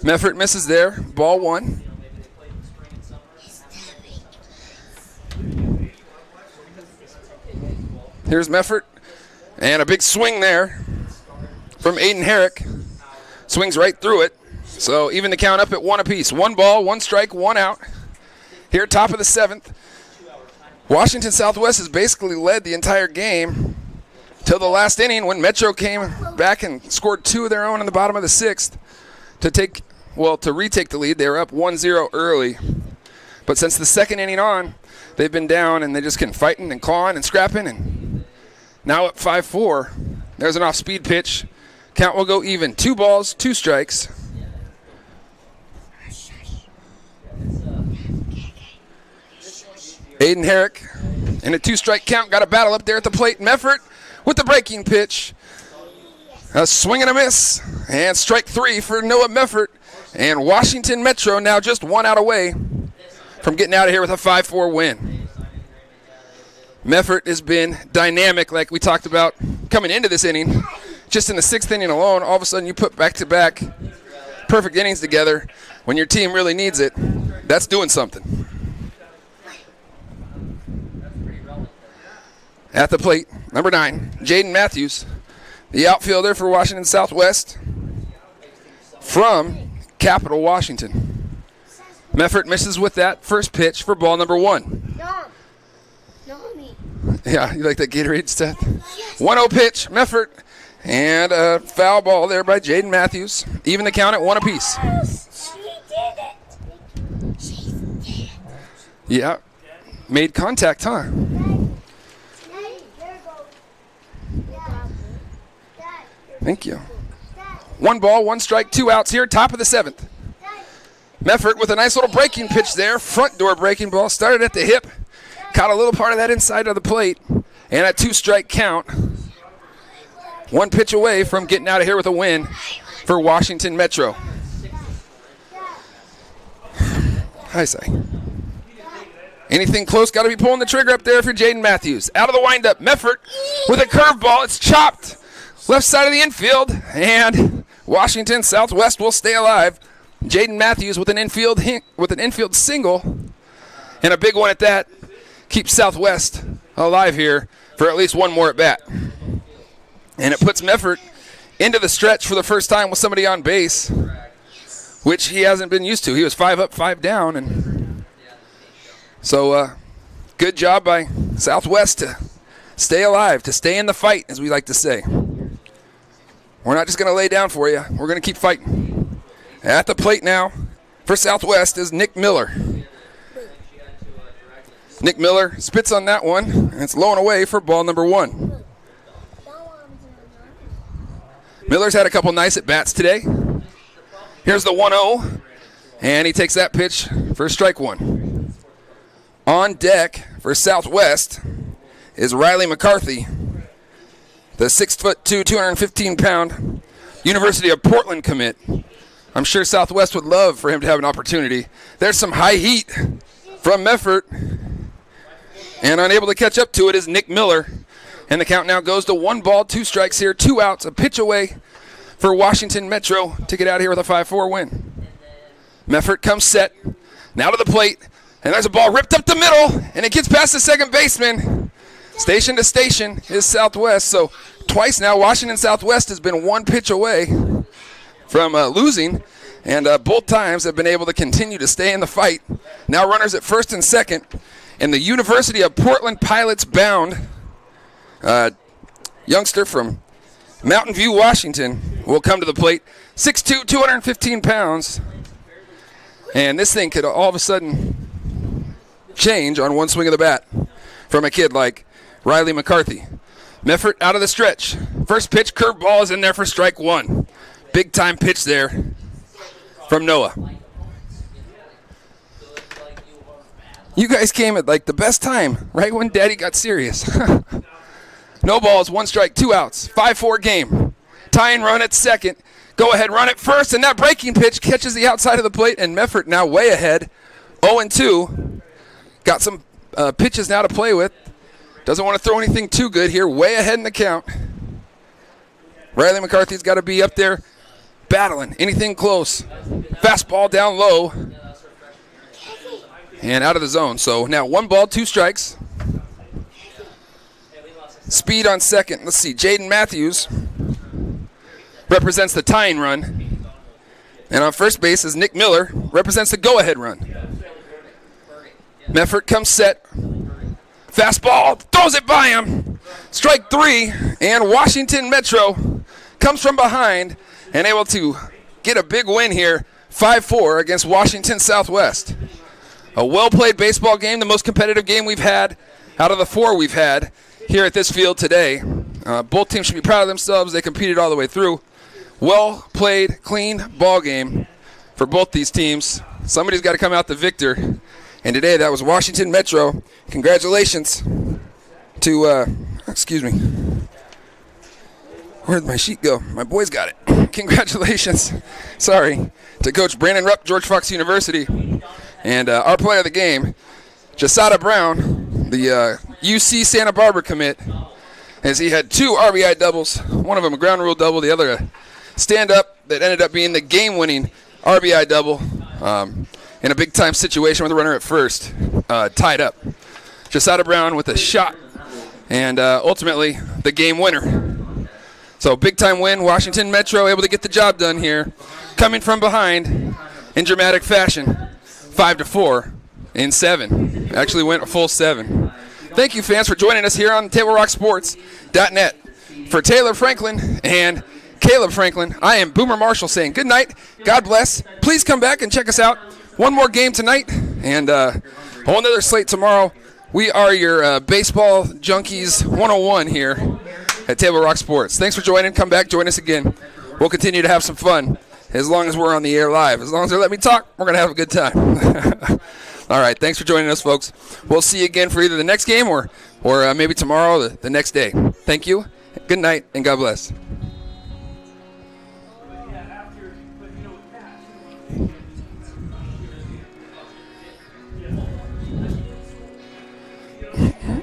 Meffert misses there, ball 1. Here's Meffert, and a big swing there from Aiden Herrick. Swings right through it. So even the count up at 1 apiece. 1 ball, 1 strike, 1 out. Here, top of the 7th. Washington Southwest has basically led the entire game till the last inning when Metro came back and scored 2 of their own in the bottom of the 6th to retake the lead. They were up 1-0 early. But since the 2nd inning on, they've been down, and they just kept fighting and clawing and scrapping, and now up 5-4. There's an off-speed pitch. Count will go even. 2 balls, 2 strikes. Aiden Herrick in a 2-strike count. Got a battle up there at the plate. Meffert with the breaking pitch. A swing and a miss. And strike 3 for Noah Meffert. And Washington Metro now just 1 out away from getting out of here with a 5-4 win. Meffert has been dynamic, like we talked about coming into this inning. Just in the 6th inning alone, all of a sudden you put back-to-back perfect innings together when your team really needs it. That's doing something. At the plate, number 9, Jaden Matthews, the outfielder for Washington Southwest from Capital Washington. Meffert misses with that first pitch for ball number 1. Yeah, you like that Gatorade stuff? 1-0 pitch, Meffert, and a foul ball there by Jaden Matthews. Even the count at 1 apiece. Yeah, made contact, huh? Thank you. 1 ball, 1 strike, 2 outs here, top of the 7th. Meffert with a nice little breaking pitch there. Front door breaking ball. Started at the hip. Caught a little part of that inside of the plate. And a 2-strike count. 1 pitch away from getting out of here with a win for Washington Metro. Hi, Sai. Anything close, got to be pulling the trigger up there for Jaden Matthews. Out of the windup, Meffert with a curveball. It's chopped. Left side of the infield, and Washington Southwest will stay alive. Jaden Matthews with an infield single, and a big one at that. Keeps Southwest alive here for at least 1 more at bat. And it puts Meffert into the stretch for the first time with somebody on base, which he hasn't been used to. He was 5 up, 5 down, and so good job by Southwest to stay alive, to stay in the fight, as we like to say. We're not just going to lay down for you. We're going to keep fighting. At the plate now for Southwest is Nick Miller. Nick Miller spits on that one, and it's low and away for ball number 1. Miller's had a couple nice at-bats today. Here's the 1-0, and he takes that pitch for strike 1. On deck for Southwest is Riley McCarthy, the 6'2", 215-pound University of Portland commit. I'm sure Southwest would love for him to have an opportunity. There's some high heat from Meffert. And unable to catch up to it is Nick Miller. And the count now goes to 1 ball, 2 strikes here, 2 outs, a pitch away for Washington Metro to get out of here with a 5-4 win. Meffert comes set, now to the plate, and there's a ball ripped up the middle, and it gets past the second baseman. Station to station is Southwest, so twice now Washington Southwest has been 1 pitch away from losing, and both times have been able to continue to stay in the fight. Now runners at first and second, and the University of Portland Pilots bound youngster from Mountain View, Washington, will come to the plate. 6'2", 215 pounds. And this thing could all of a sudden change on one swing of the bat from a kid like Riley McCarthy. Meffert out of the stretch. First pitch, curveball is in there for strike 1. Big time pitch there from Noah. You guys came at like the best time, right when Daddy got serious. No balls, 1 strike, 2 outs, 5-4 game. Tying run at second. Go ahead, run at first, and that breaking pitch catches the outside of the plate, and Meffert now way ahead, 0-2. Got some pitches now to play with. Doesn't want to throw anything too good here, way ahead in the count. Riley McCarthy's got to be up there battling, anything close. Fastball down low, and out of the zone. So now 1 ball, 2 strikes. Speed on second. Let's see, Jaden Matthews represents the tying run. And on first base is Nick Miller, represents the go-ahead run. Meffert comes set. Fastball, throws it by him. Strike 3, and Washington Metro comes from behind and able to get a big win here, 5-4 against Washington Southwest. A well-played baseball game, the most competitive game we've had out of the 4 we've had here at this field today. Both teams should be proud of themselves. They competed all the way through. Well played, clean ball game for both these teams. Somebody's got to come out the victor. And today that was Washington Metro. Congratulations to, excuse me. Where'd my sheet go? My boys got it. Congratulations, sorry, to Coach Brandon Rupp, George Fox University. And our player of the game, Jasada Brown, the UC Santa Barbara commit, as he had 2 RBI doubles, one of them a ground rule double, the other a stand-up that ended up being the game-winning RBI double in a big-time situation with a runner at first, tied up. Jasada Brown with a shot, and ultimately the game winner. So big-time win, Washington Metro able to get the job done here, coming from behind in dramatic fashion, 5-4 in 7. Actually went a full 7. Thank you, fans, for joining us here on TableRockSports.net. For Taylor Franklin and Caleb Franklin, I am Boomer Marshall saying good night, God bless. Please come back and check us out. One more game tonight and a whole nother slate tomorrow. We are your baseball junkies 101 here at Table Rock Sports. Thanks for joining. Come back, join us again. We'll continue to have some fun as long as we're on the air live. As long as they let me talk, we're going to have a good time. All right, thanks for joining us, folks. We'll see you again for either the next game or maybe tomorrow, the next day. Thank you, good night, and God bless.